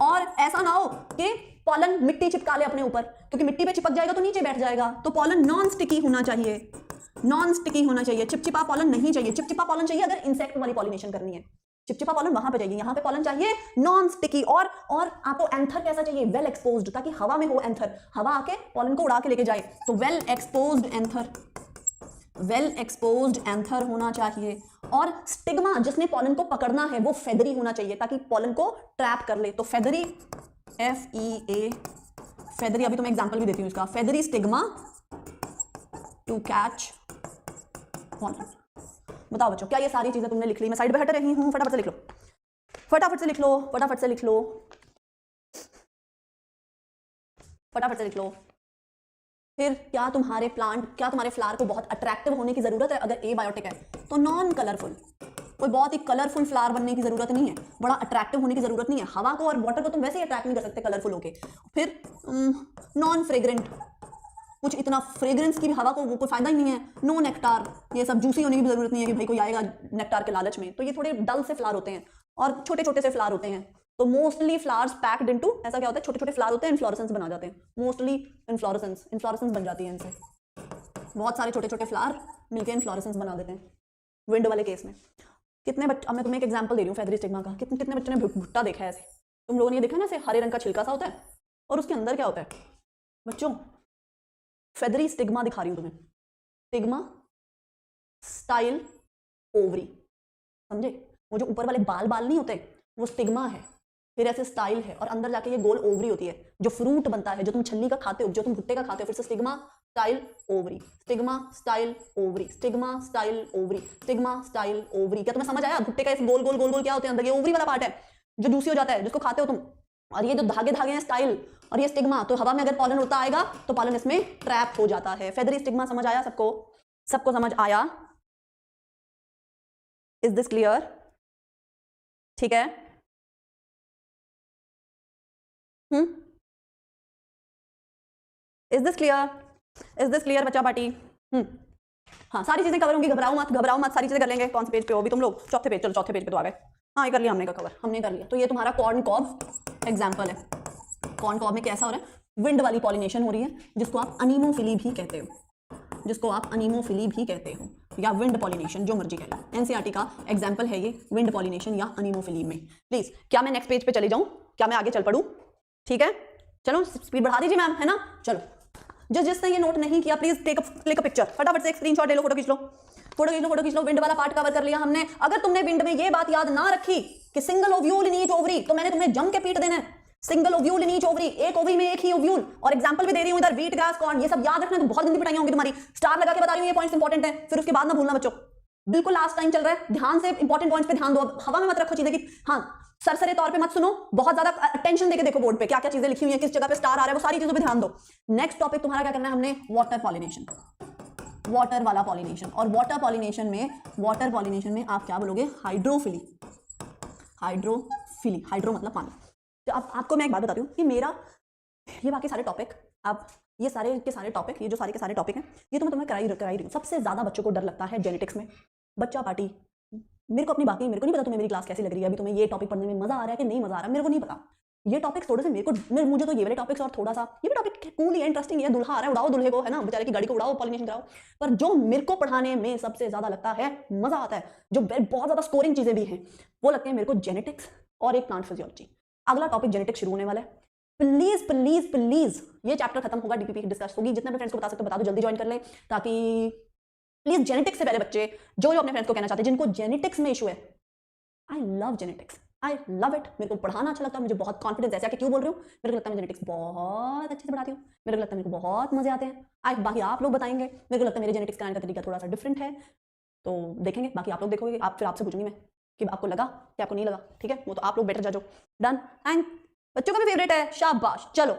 और ऐसा ना हो कि पॉलन मिट्टी चिपका ले अपने ऊपर, क्योंकि मिट्टी पे चिपक जाएगा तो नीचे बैठ जाएगा। तो पॉलन नॉन स्टिकी होना चाहिए, नॉन स्टिकी होना चाहिए, चिपचिपा पॉलन नहीं चाहिए। चिपचिपा पॉलन चाहिए अगर इंसेक्ट वाली पॉलिनेशन करनी है, चिपचिपा पॉलन वहां पे चाहिए, यहाँ पे पॉलन चाहिए नॉन स्टिकी। और आपको एंथर कैसा चाहिए, वेल एक्सपोज्ड, ताकि हवा में हो एंथर, हवा आके पॉलन को उड़ा के लेके जाए। तो well exposed anther, well exposed anther होना चाहिए। और स्टिग्मा जिसने पॉलन को पकड़ना है वो फेदरी होना चाहिए, ताकि पॉलन को ट्रैप कर ले। तो फेदरी, FEA, फेदरी, अभी तो मैं एग्जांपल भी देती हूँ इसका, feathery stigma to catch pollen. बताओ बच्चों, क्या ये सारी चीजें तुमने लिख ली? मैं साइड पे हट रही हूँ, फटाफट से लिख लो, फटाफट से लिख लो, फटाफट से लिख लो, फटाफट से लिख लो। फिर क्या तुम्हारे प्लांट, क्या तुम्हारे फ्लावर को बहुत अट्रैक्टिव होने की जरूरत है? अगर एबायोटिक है तो नॉन कलरफुल, कोई बहुत ही कलरफुल फ्लावर बनने की जरूरत नहीं है, बड़ा अट्रैक्टिव होने की जरूरत नहीं है। हवा को और वाटर को तुम वैसे ही अट्रैक्ट नहीं कर सकते कलरफुल होके। फिर नॉन फ्रेग्रेंट, कुछ इतना फ्रेग्रेंस की भी हवा को कोई फायदा ही नहीं है। नो नेक्टार, ये सब जूसी होने की भी जरूरत नहीं है कि भाई कोई आएगा नेक्टार के लालच में। तो ये थोड़े डल से फ्लावर होते हैं और छोटे छोटे से फ्लावर होते हैं। तो मोस्टली फ्लावर्स पैक्ड इनटू, ऐसा क्या होता है, छोटे छोटे फ्लावर होते हैं, इन्फ्लोरेसेंस बना जाते हैं। मोस्टली इन्फ्लोरेसेंस, इन्फ्लोरेसेंस बन जाती है इनसे, बहुत सारे छोटे छोटे फ्लावर मिलकर इन्फ्लोरेसेंस बना देते हैं। विंड वाले केस में कितने बच्चे, अब मैं तुम्हें एक एग्जांपल दे रही हूँ फेदरी स्टिग्मा का, कितने बच्चों ने भुट्टा देखा है ऐसे? तुम लोगों ने ये देखा ना, ऐसे हरे रंग का छिलका सा होता है और उसके अंदर क्या होता है बच्चों? फेदरी स्टिग्मा दिखा रही हूँ तुम्हें, स्टिग्मा स्टाइल ओवरी, समझे? वो जो ऊपर वाले बाल बाल नहीं होते वो स्टिग्मा है, फिर ऐसे स्टाइल है, और अंदर जाके ये गोल ओवरी होती है, जो फ्रूट बनता है, जो तुम छल्ली का खाते हो, जो तुम भुट्टे का खाते हो। फिर से stigma style ovary, stigma style ovary, stigma style ovary, stigma style ovary. क्या तुम्हें समझ आया? भुट्टे का इस गोल गोल गोल गोल क्या होते हैं अंदर? ये ओवरी वाला पार्ट है जो जूसी हो जाता है, जिसको खाते हो तुम। और ये जो धागे धागे हैं स्टाइल, और ये स्टिग्मा, तो हवा में अगर पॉलन उड़ता आएगा तो पॉलन इसमें ट्रैप हो जाता है। फेदरी स्टिग्मा समझ आया सबको? सबको समझ आया? Is this clear? ठीक है। Is this clear? Is this clear बच्चा पार्टी? हाँ, सारी चीजें कवर होंगी, घबराओ मत, घबराओ मत, सारी चीजें कर लेंगे। कौन से पेज पे हो अभी तुम लोग? चौथे पेज। चलो चौथे पेज पे तो आ गए। हाँ, ये कर लिया हमने का कवर, हमने कर लिया। तो ये तुम्हारा कॉर्न कॉब एग्जाम्पल है। कॉर्न कॉब में कैसा हो रहा है? विंड वाली पॉलिनेशन हो रही है, जिसको आप अनीमोफिली भी कहते हो, जिसको आप अनीमोफिली भी कहते हो, या विंड पॉलिनेशन, जो मर्जी कह लो। एनसीईआरटी का एग्जाम्पल है ये, विंड पॉलिनेशन या अनीमोफिली में। प्लीज, क्या मैं नेक्स्ट पेज पे चली जाऊं? क्या मैं आगे चल पड़ूं? ठीक है, चलो स्पीड बढ़ा दीजिए मैम, है ना? चलो, जिसने ये नोट नहीं किया प्लीज क्लिक अ पिक्चर, फटाफट से एक स्क्रीनशॉट ले लो, फोटो खींच लो, फोटो खींच लो, फोटो खींच लो। विंड वाला पार्ट कवर कर लिया हमने। अगर तुमने विंड में ये बात याद ना रखी कि single ovule in each ovary, तो मैंने तुम्हें जम के पीट देना है। Single ovule in each ovary, एक ओवरी में एक ही ओव्यूल। और एग्जांपल भी दे रही हूं इधर, व्हीट ग्रास कॉर्न, ये सब याद रखना, तो बहुत गंदी पिटाई होंगी तुम्हारी। स्टार लगा के बता रही हूं, ये पॉइंट्स इंपॉर्टेंट है, फिर उसके बाद ना भूलना बच्चों। बिल्कुल लास्ट टाइम चल रहा है, ध्यान से इंपॉर्टेंट पॉइंट्स पे ध्यान दो। हवा में मत रखो चीजें कि हाँ सरसरे तौर पे मत सुनो, बहुत ज्यादा अटेंशन देके देखो बोर्ड पे क्या क्या चीजें लिखी हुई है, किस जगह पे स्टार आ रहा है, वो सारी चीजों पे ध्यान दो। नेक्स्ट टॉपिक तुम्हारा क्या करना है हमने? वाटर पॉलिनेशन, वाटर वाला पॉलिनेशन। और वाटर पॉलिनेशन में आप क्या बोलोगे? हाइड्रोफिली, हाइड्रोफिली, हाइड्रो मतलब पानी। तो अब आपको मैं एक बात बताती हूँ कि मेरा ये बाकी सारे टॉपिक, आप ये सारे के सारे टॉपिक, ये जो सारे के सारे टॉपिक हैं, ये तो मैं तुम्हें कराई रही हूँ। सबसे ज्यादा बच्चों को डर लगता है जेनेटिक्स में। बच्चा पार्टी, मेरे को अपनी बाकी, मेरे को नहीं पता तुम्हें मेरी क्लास कैसी लग रही है, अभी तुम्हें ये टॉपिक पढ़ने में मजा आ रहा है कि नहीं मजा आ रहा है, मेरे को नहीं पता। ये टॉपिक्स थोड़े से मुझे तो ये वाले टॉपिक्स और थोड़ा सा, ये भी टॉपिक कूल है, इंटरेस्टिंग है, दुल्हा आ रहा है, उड़ाओ दुल्हे को, है ना, बेचारे की गाड़ी को उड़ाओ, पॉलिनेशन कराओ। पर जो मेरे को पढ़ाने में सबसे ज्यादा लगता है, मजा आता है, जो बहुत ज्यादा स्कोरिंग चीजें भी हैं, वो लगती है मेरे को जेनेटिक्स और एक प्लांट फिजियोलॉजी। अगला टॉपिक जेनेटिक्स शुरू होने वाला है। प्लीज प्लीज प्लीज, ये चैप्टर खत्म होगा, डीपीपी की डिस्कस होगी। जितने भी फ्रेंड्स को बता सकते हो बता दो, जल्दी ज्वाइन कर ले, ताकि प्लीज जेनेटिक्स से पहले बच्चे जो अपने फ्रेंड्स को कहना चाहते हैं जिनको जेनेटिक्स में इशू है, I love genetics, I love it. मेरे को पढ़ाना अच्छा लगता है, मुझे बहुत कॉन्फिडेंस है। ऐसा कि क्यों बोल रही हूँ? मेरे को लगता है मैं जेनेटिक्स बहुत अच्छे से पढ़ाती हूँ, मेरे को लगता है मेरे को बहुत मजे आते हैं। बाकी आप लोग बताएंगे, मेरे को लगता है मेरे जेनेटिक्स कराने का तरीका थोड़ा सा डिफरेंट है, तो देखेंगे, बाकी आप लोग देखोगे। आप फिर आपसे पूछूंगी मैं कि आपको लगा कि आपको नहीं लगा, ठीक है? वो तो आप लोग बेटर जज हो। डन। एंड बच्चों का भी फेवरेट है, शाबाश। चलो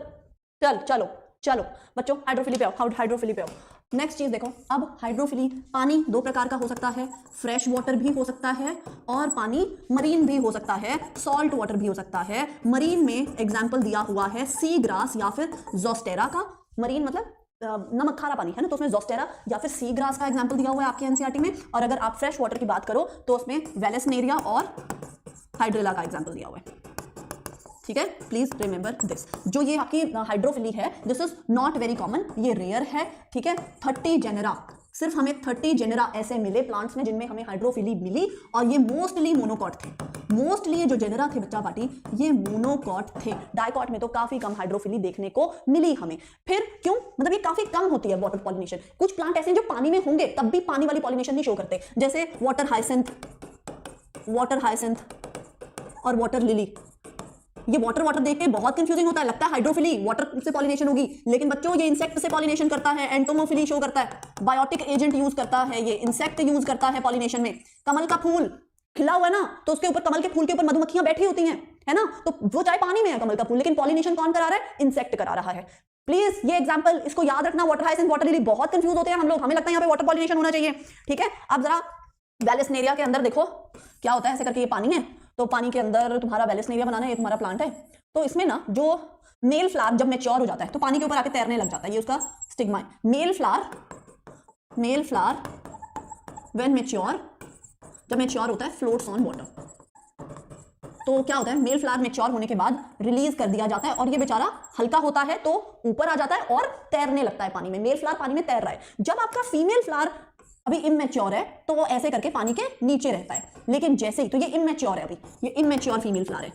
चल चलो चलो बच्चों, हाइड्रोफिली पे आओ, हाइड्रोफिली पे आओ। नेक्स्ट चीज देखो, अब हाइड्रोफिली, पानी दो प्रकार का हो सकता है, फ्रेश वाटर भी हो सकता है और पानी मरीन भी हो सकता है, सॉल्ट वाटर भी हो सकता है। मरीन में एग्जाम्पल दिया हुआ है सी ग्रास या फिर जोस्टेरा का। मरीन मतलब नमक खारा पानी है ना, तो उसमें जोस्टेरा या फिर सी ग्रास का एग्जाम्पल दिया हुआ है आपके एनसीईआरटी में। और अगर आप फ्रेश वाटर की बात करो तो उसमें वेलेस्नेरिया और हाइड्रेला का एग्जाम्पल दिया हुआ है। ठीक है, प्लीज रिमेंबर दिस। जो ये आपकी हाइड्रोफिली है, this is not very common, ये रेयर है, ठीक है। 30 जेनेरा, सिर्फ हमें 30 जेनेरा ऐसे मिले प्लांट्स में जिनमें हमें हाइड्रोफिली मिली, और ये मोस्टली मोनोकॉट थे। मोस्टली ये जो जेनेरा थे बच्चा पार्टी, ये मोनोकॉट थे। डाइकॉट में तो काफी कम हाइड्रोफिली देखने को मिली हमें। फिर क्यों? मतलब ये काफी कम होती है वाटर पॉलिनेशन। कुछ प्लांट ऐसे हैं जो पानी में होंगे तब भी पानी वाली पॉलिनेशन नहीं शो करते, जैसे वाटर हाइसेंथ और वाटर लिली। ये वाटर देख के बहुत कंफ्यूजिंग होता है, लगता है हाइड्रोफिली वाटर से पॉलिनेशन होगी, लेकिन बच्चों ये इंसेक्ट से पॉलिनेशन करता है, एंटोमोफिली शो करता है, बायोटिक एजेंट यूज करता है, ये इंसेक्ट यूज करता है पॉलिनेशन में। कमल का फूल खिला हुआ है ना, तो उसके ऊपर, कमल के फूल के ऊपर मधुमक्खियां बैठी होती हैं, है ना, तो वो चाहे पानी में है कमल का फूल, लेकिन पॉलिनेशन कौन करा रहा है? इंसेक्ट करा रहा है। प्लीज ये एग्जांपल इसको याद रखना। वाटर हाइसिंथ, वाटर लिली बहुत कंफ्यूज होते हैं हम लोग, हमें लगता है यहाँ पे वाटर पॉलिनेशन होना चाहिए, ठीक है। अब जरा वेलेस्नेरिया के अंदर देखो क्या होता है, ऐसे करके ये पानी है, तो पानी के अंदर तुम्हारा वेलेस्नेरिया बनाना है, ये तुम्हारा प्लांट है। तो इसमें ना जो मेल फ्लावर जब मैच्योर हो जाता है तो पानी के ऊपर आके तैरने लग जाता है, ये उसका स्टिग्मा है। मेल फ्लावर व्हेन मैच्योर, जब मैच्योर होता है, फ्लोट्स ऑन वाटर। तो क्या होता है, मेल फ्लावर मैच्योर होने के बाद रिलीज कर दिया जाता है, और ये बेचारा हल्का होता है तो ऊपर आ जाता है और तैरने लगता है पानी में। मेल फ्लावर पानी में तैर रहा है। जब आपका फीमेल फ्लावर अभी इमैच्योर है तो वो ऐसे करके पानी के नीचे रहता है, लेकिन जैसे ही, तो ये इमैच्योर है, अभी ये इमैच्योर फीमेल फ्लावर है,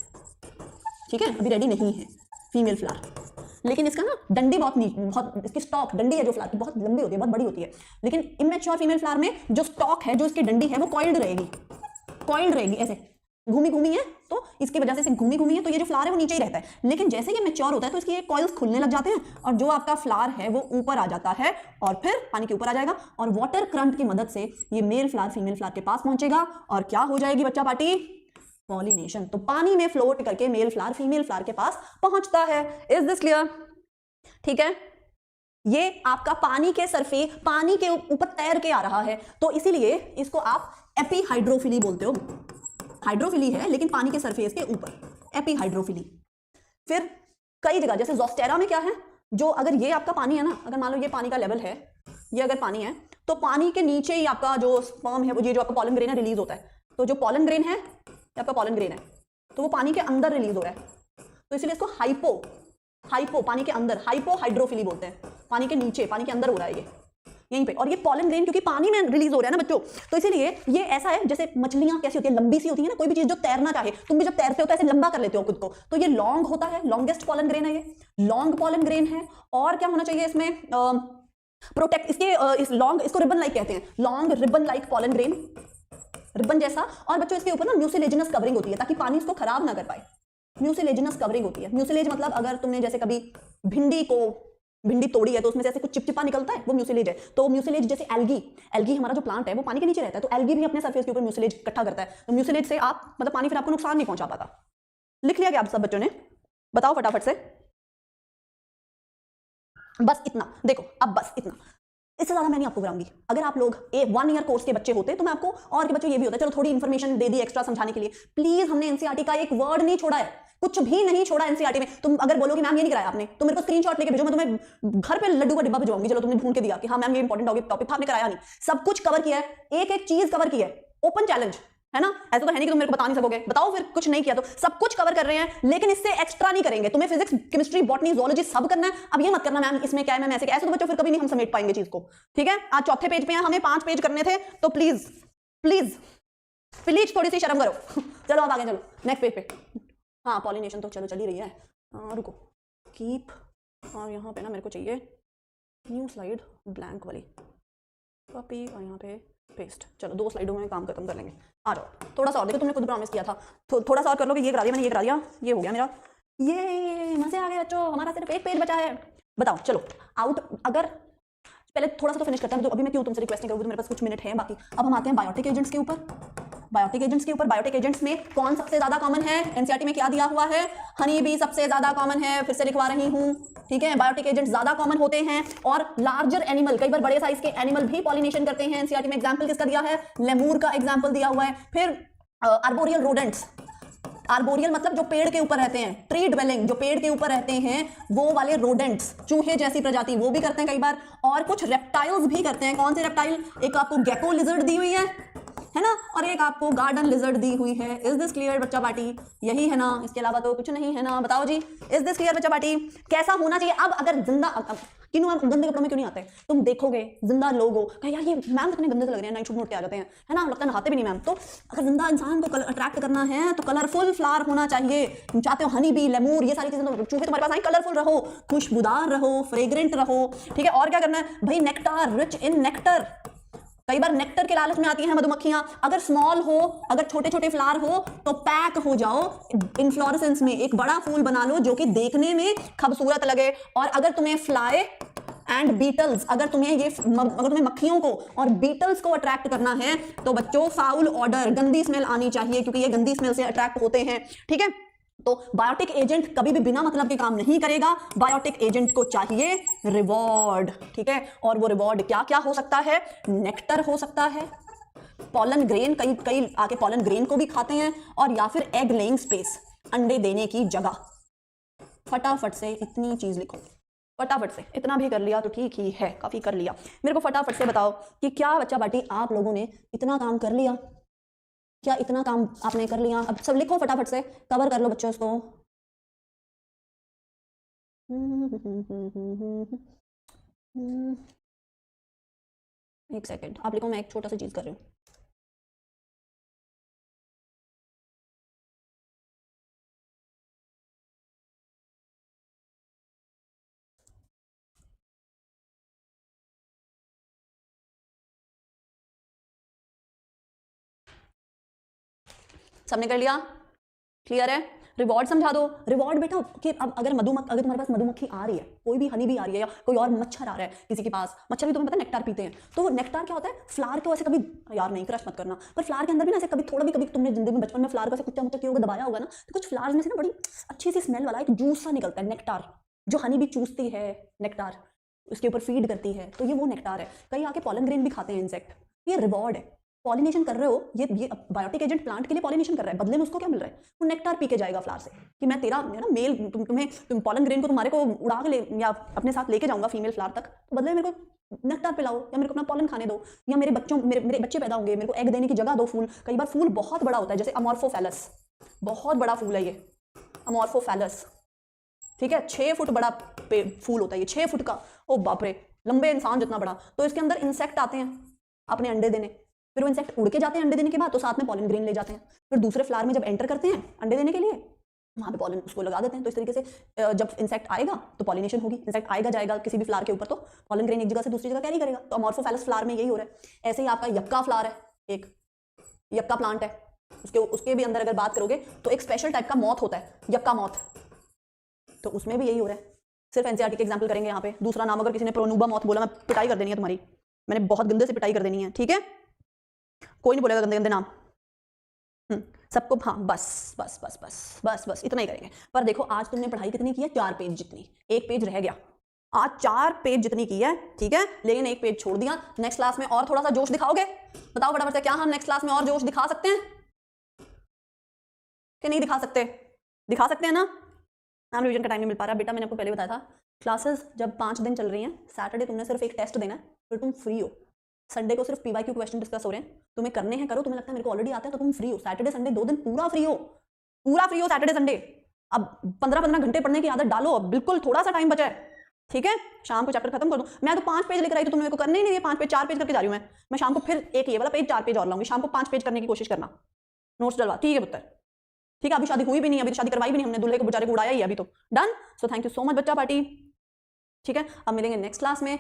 ठीक है, अभी रेडी नहीं है फीमेल फ्लावर, लेकिन इसका ना डंडी बहुत इसकी स्टॉक, डंडी है जो फ्लावर की बहुत लंबी होती है, बहुत बड़ी होती है, लेकिन इमैच्योर फीमेल फ्लावर में जो स्टॉक है, जो इसकी डंडी है, वो कॉइल्ड रहेगी ऐसे घूमी है, तो इसकी वजह से घूमी है, तो ये जो फ्लावर है वो नीचे ही रहता है। लेकिन जैसे ये मैच्योर होता है तो इसकी ये कॉइल्स खुलने लग जाते हैं, और जो आपका फ्लावर है वो ऊपर आ जाता है, और फिर पानी के ऊपर आ जाएगा, और वाटर करंट की मदद से ये मेल फ्लावर फीमेल फ्लावर के पास पहुंचेगा, और क्या हो जाएगी बच्चा पार्टी? पॉलिनेशन। तो पानी में फ्लोट करके मेल फ्लावर फीमेल फ्लावर के पास पहुंचता है। Is this clear? ठीक है, ये आपका पानी के सरफेस, पानी के ऊपर तैर के आ रहा है, तो इसीलिए इसको आप एपीहाइड्रोफिली बोलते हो। हाइड्रोफिली है लेकिन पानी के सरफेस के ऊपर, एपीहाइड्रोफिली। फिर कई जगह, जैसे जोस्टेरा में क्या है, जो अगर ये आपका पानी है ना, अगर मान लो ये पानी का लेवल है, ये अगर पानी है, तो पानी के नीचे ही आपका जो स्पर्म है, ये जो आपका पॉलन ग्रेन है, रिलीज होता है। तो जो पॉलन ग्रेन है, आपका पॉलन ग्रेन है, तो वो पानी के अंदर रिलीज हो रहा है, तो इसलिए इसको हाइपो पानी के अंदर, हाइपोहाइड्रोफिली बोलते हैं। पानी के नीचे, पानी के अंदर हो रहा है ये, यहीं पे। और ये पॉलन ग्रेन क्योंकि पानी में रिलीज हो रहा है ना बच्चों, तो इसीलिए ये ऐसा है, जैसे मछलियां कैसी होती है, लंबी सी होती है ना, कोई भी चीज जो तैरना चाहे, तुम भी जब तैरते हो तो ऐसे लंबा कर लेते हो खुद को, तो ये लॉन्ग होता है, लॉन्गेस्ट पॉलन ग्रेन है, ये लॉन्ग पॉलन ग्रेन है। और क्या होना चाहिए इसमें? प्रोटेक्ट, इसके इस लॉन्ग, इसको रिबन लाइक कहते हैं, long ribbon like pollen grain, ribbon जैसा। और बच्चों इसके ऊपर ना म्यूसिलेजिनस कवरिंग होती है, ताकि पानी इसको खराब ना कर पाए। म्यूसिलेजिनस कवरिंग होती है। म्यूसिलेज मतलब अगर तुमने जैसे कभी भिंडी तोड़ी है तो उसमें से ऐसे कुछ चिपचिपा निकलता है, वो म्यूसिलेज है। तो म्यूसिलेज जैसे एल्गी हमारा जो प्लांट है वो पानी के नीचे रहता है, तो एल्गी भी अपने सरफेस के ऊपर म्यूसिलेज इकट्ठा करता है, तो म्यूसिलेज से आप मतलब पानी फिर आपको नुकसान नहीं पहुंचा पाता। लिख लिया क्या आप सब बच्चों ने? बताओ फटाफट से। बस इतना, देखो अब बस इतना, इससे ज्यादा मैं नहीं आपको कराऊंगी। अगर आप लोग 1 ईयर कोर्स के बच्चे होते तो मैं आपको, और के बच्चों ये भी होता है, चलो थोड़ी इन्फॉर्मेशन दे दी एक्स्ट्रा समझाने के लिए। प्लीज हमने एनसीईआरटी का एक वर्ड नहीं छोड़ा है, कुछ भी नहीं छोड़ा एनसीईआरटी में। तुम अगर बोलोगे मैम ये नहीं कराया आपने, तो मेरे को स्क्रीनशॉट लेके भेजो, मैं तुम्हें घर पे लड्डू का डिब्बा भिजवाऊंगी। चलो तुमने ढूंढ के दिया कि हाँ मैम ये इंपॉर्टेंट टॉपिक था, आपने कराया नहीं। सब कुछ कवर किया है, एक एक चीज कवर की है। ओपन चैलेंज है ना, ऐसा तो है नहीं कि तुम मेरे को बता नहीं सकोगे। बताओ फिर, कुछ नहीं किया तो सब कुछ कवर कर रहे हैं, लेकिन इससे एक्स्ट्रा नहीं करेंगे। तुम्हें फिजिक्स, केमिस्ट्री, बॉटनी, जूलॉजी सब करना है। अब ये मत करना मैम इसमें क्या है, मैम ऐसे तो बच्चों फिर कभी नहीं हम समेट पाएंगे चीज को। ठीक है, आज चौथे पेज पे हैं, हमें 5 पेज करने थे, तो प्लीज प्लीज प्लीज थोड़ी सी शर्म करो। चलो अब आगे चलो नेक्स्ट पेज पे। हाँ पॉलिनेशन तो चलो चल ही रही है, रुको कीप, और यहाँ पे ना मेरे को चाहिए न्यू स्लाइड ब्लैंक वाली, कॉपी और यहाँ पे पेस्ट। चलो 2 स्लाइडों में काम खत्म कर लेंगे। आ जाओ, थोड़ा सा और देखो, तुमने खुद प्रॉमिस किया था, थोड़ा सा और कर लो कि ये करा दिया मैंने, ये करा दिया, ये हो गया मेरा। ये मजे आ गए बच्चों, हमारा सिर्फ 1 पेज बचा है। बताओ चलो आउट, अगर पहले थोड़ा सा तो फिनिश करते हैं, तो अभी मैं क्यों तुमसे रिक्वेस्ट नहीं करूँगी, तो मेरे पास कुछ मिनट है बाकी। अब हम आते हैं बायोटिक एजेंट्स के ऊपर। बायोटिक एजेंट्स में कौन सबसे ज्यादा कॉमन है? एनसीईआरटी में क्या दिया हुआ है? हनी बी सबसे ज्यादा कॉमन है, फिर से लिखवा रही हूं। ठीक है, बायोटिक एजेंट्स ज्यादा कॉमन होते हैं, और लार्जर एनिमल, कई बार बड़े साइज के एनिमल भी पॉलिनेशन करते हैं। एनसीईआरटी में एग्जांपल किसका दिया है? लेमूर का एग्जांपल दिया हुआ है। फिर आर्बोरियल रोडेंट्स, आर्बोरियल मतलब जो पेड़ के ऊपर रहते हैं, ट्री ड्वेलिंग, जो पेड़ के ऊपर रहते हैं वो वाले रोडेंट्स, चूहे जैसी प्रजाति, वो भी करते हैं कई बार। और कुछ रेप्टाइल्स भी करते हैं। कौन से रेप्टाइल? एक आपको गेको लिजर्ड दी हुई है, है ना, और एक आपको गार्डन लिजर्ड दी हुई है। इज दिस क्लियर बच्चा पार्टी? यही है ना, इसके अलावा तो कुछ नहीं है ना, बताओ जी। इज दिस क्लियर बच्चा पार्टी? कैसा होना चाहिए? अब अगर जिंदा किन्नू मैम गंदे कपड़ों में क्यों नहीं आते? तुम देखोगे जिंदा लोग हो, कहे यार ये मैम कितने गंदे से लग रहे हैं, नाइट शूट में उठ के आ जाते हैं, है ना, लगता है नहाते भी नहीं मैम। तो अगर जिंदा इंसान को अट्रैक्ट करना है तो कलरफुल फ्लावर होना चाहिए। तुम चाहते हो हनी बी, लेमूर, ये सारी चीजें, तो चूहे तुम्हारे पास आए, कलरफुल रहो, खुशबूदार रहो, फ्रेग्रेंट रहो, ठीक है। और क्या करना है भाई? Nectar, rich in nectar. कई बार नेक्टर के लालच में आती हैं मधुमक्खियां। अगर स्मॉल हो, अगर छोटे छोटे फ्लावर हो तो पैक हो जाओ इन्फ्लोरेसेंस में, एक बड़ा फूल बना लो जो कि देखने में खूबसूरत लगे। और अगर तुम्हें फ्लाई एंड बीटल्स, अगर तुम्हें मक्खियों को और बीटल्स को अट्रैक्ट करना है तो बच्चों फाउल ऑर्डर, गंदी स्मेल आनी चाहिए, क्योंकि ये गंदी स्मेल से अट्रैक्ट होते हैं, ठीक है। तो बायोटिक एजेंट कभी भी बिना मतलब के काम नहीं करेगा। बायोटिक एजेंट को चाहिए रिवॉर्ड, ठीक है। और वो रिवॉर्ड क्या क्या हो सकता है? नेक्टर हो सकता है, पॉलन ग्रेन, कई आके पॉलन ग्रेन को भी खाते हैं, और या फिर एग लेइंग स्पेस, अंडे देने की जगह। फटाफट से इतनी चीज लिखो, फटाफट से। इतना भी कर लिया तो ठीक ही है, काफी कर लिया। मेरे को फटाफट से बताओ कि क्या बच्चा बाटी आप लोगों ने इतना काम कर लिया? क्या इतना काम आपने कर लिया? अब सब लिखो फटाफट से, कवर कर लो बच्चों इसको। एक सेकंड आप लिखो, मैं एक छोटा सा चीज कर रही हूँ। सबने कर लिया? क्लियर है? रिवॉर्ड समझा दो। रिवॉर्ड बेटा कि अब अगर अगर तुम्हारे पास मधुमक्खी आ रही है, कोई भी हनी भी आ रही है, या कोई और मच्छर आ रहा है किसी के पास, मच्छर भी तुम्हें पता है नेक्टार पीते हैं, तो वो नेक्टार क्या होता है? फ्लावर को ऐसे कभी, यार नहीं क्रश मत करना, पर फ्लावर के अंदर भी ना ऐसे कभी थोड़ा भी, कभी तुमने जिंदगी में बचपन में फ्लावर को ऐसे कुछ किया होगा, दबाया होगा ना, तो कुछ फ्लावर्स में से ना बड़ी अच्छी सी स्मेल वाला एक जूस सा निकलता है, नेक्टार, जो हनी भी चूसती है नेक्टार, उसके ऊपर फीड करती है, तो ये वो नेक्टार है। कई आके पॉलन ग्रेन भी खाते हैं इंसेक्ट, ये रिवॉर्ड है। पॉलिनेशन कर रहे हो, ये बायोटिक एजेंट प्लांट के लिए पॉलिनेशन कर रहा है, बदले में उसको क्या मिल रहा है? वो नेक्टार पी के जाएगा फ्लावर से, कि मैं तेरा ना मेल, तुम पॉलन ग्रेन को तुम्हारे को उड़ा के ले, या अपने साथ लेके जाऊंगा फीमेल फ्लावर तक, तो बदले में मेरे को नेक्टार पिलाओ, या मेरे को अपना पॉलन खाने दो, या मेरे बच्चे पैदा होंगे, मेरे को एग देने की जगह दो। फूल, कई बार फूल बहुत बड़ा होता है, जैसे अमॉर्फोफैलस, बहुत बड़ा फूल है ये अमॉर्फोफैलस, ठीक है। 6 फुट बड़ा फूल होता है ये, 6 फुट का, ओ बाप रे, लंबे इंसान जितना बड़ा। तो इसके अंदर इंसेक्ट आते हैं अपने अंडे देने, फिर वो इंसेक्ट उड़ के जाते हैं अंडे देने के बाद, तो साथ में पॉलन ग्रेन ले जाते हैं। फिर दूसरे फ्लावर में जब एंटर करते हैं अंडे देने के लिए, वहां पे पॉलन उसको लगा देते हैं। तो इस तरीके से जब इंसेक्ट आएगा तो पॉलिनेशन होगी, इंसेक्ट आएगा जाएगा किसी भी फ्लावर के ऊपर, तो पॉलन ग्रेन एक जगह से दूसरी जगह कैरी करेगा। तो अमॉर्फोफैलस फ्लावर में यही हो रहा है। ऐसे ही आपका यक्का फ्लावर है, एक यक्का प्लांट है, उसके भी अंदर अगर बात करोगे तो एक स्पेशल टाइप का मॉथ होता है, यक्का मॉथ, तो उसमें भी यही हो रहा है। सिर्फ एनसीईआरटी के एग्जाम्पल करेंगे यहाँ पे। दूसरा नाम अगर किसी ने प्रोनूबा मॉथ बोला, मैं पिटाई कर देनी है तुम्हारी, मैंने बहुत गंदे से पिटाई कर देनी है, ठीक है। कोई नहीं बोलेगा गंदे गंदे नाम, सबको, हाँ बस बस बस बस बस बस इतना ही करेंगे। पर देखो आज तुमने पढ़ाई कितनी की है? 4 पेज जितनी, एक पेज रह गया। आज 4 पेज जितनी की है, ठीक है, लेकिन एक पेज छोड़ दिया। नेक्स्ट क्लास में और थोड़ा सा जोश दिखाओगे? बताओ फटाफट से, क्या हम नेक्स्ट क्लास में और जोश दिखा सकते हैं कि नहीं दिखा सकते? दिखा सकते हैं ना? मैम रिवीजन का टाइम नहीं मिल पा रहा बेटा, मैंने आपको पहले बताया था, क्लासेस जब 5 दिन चल रही हैं, सैटरडे तुमने सिर्फ एक टेस्ट देना है, फिर तुम फ्री हो। संडे को सिर्फ पीवाईक्यू क्वेश्चन डिस्कस हो रहे हैं, तुम्हें करने हैं करो, तुम्हें लगता है मेरे को ऑलरेडी आता है तो तुम फ्री हो। सैटरडे संडे 2 दिन पूरा फ्री हो, पूरा फ्री हो सैटरडे संडे। अब 15-15 घंटे पढ़ने की आदत डालो, अब बिल्कुल थोड़ा सा टाइम बचा है, ठीक है। शाम को चैप्टर खत्म कर दो। मैं तो 5 पेज लेकर आई तो तुमने मेरे को करने ही नहीं दिए, 5 पेज 4 पेज करके जा रही हूँ मैं शाम को फिर एक ये वाला पेज 4 पेज और लाऊंगी, शाम को 5 पेज करने की कोशिश करना, नोट्स डलवा, ठीक है पुत्र, ठीक है। अभी शादी हुई भी नहीं, अभी तो शादी करवाई भी नहीं हमने, दूल्हे को बेचारे को उड़ाया ही अभी तो। Done. So thank you so much बच्चा पार्टी, ठीक है। अब मिलेंगे नेक्स्ट क्लास में।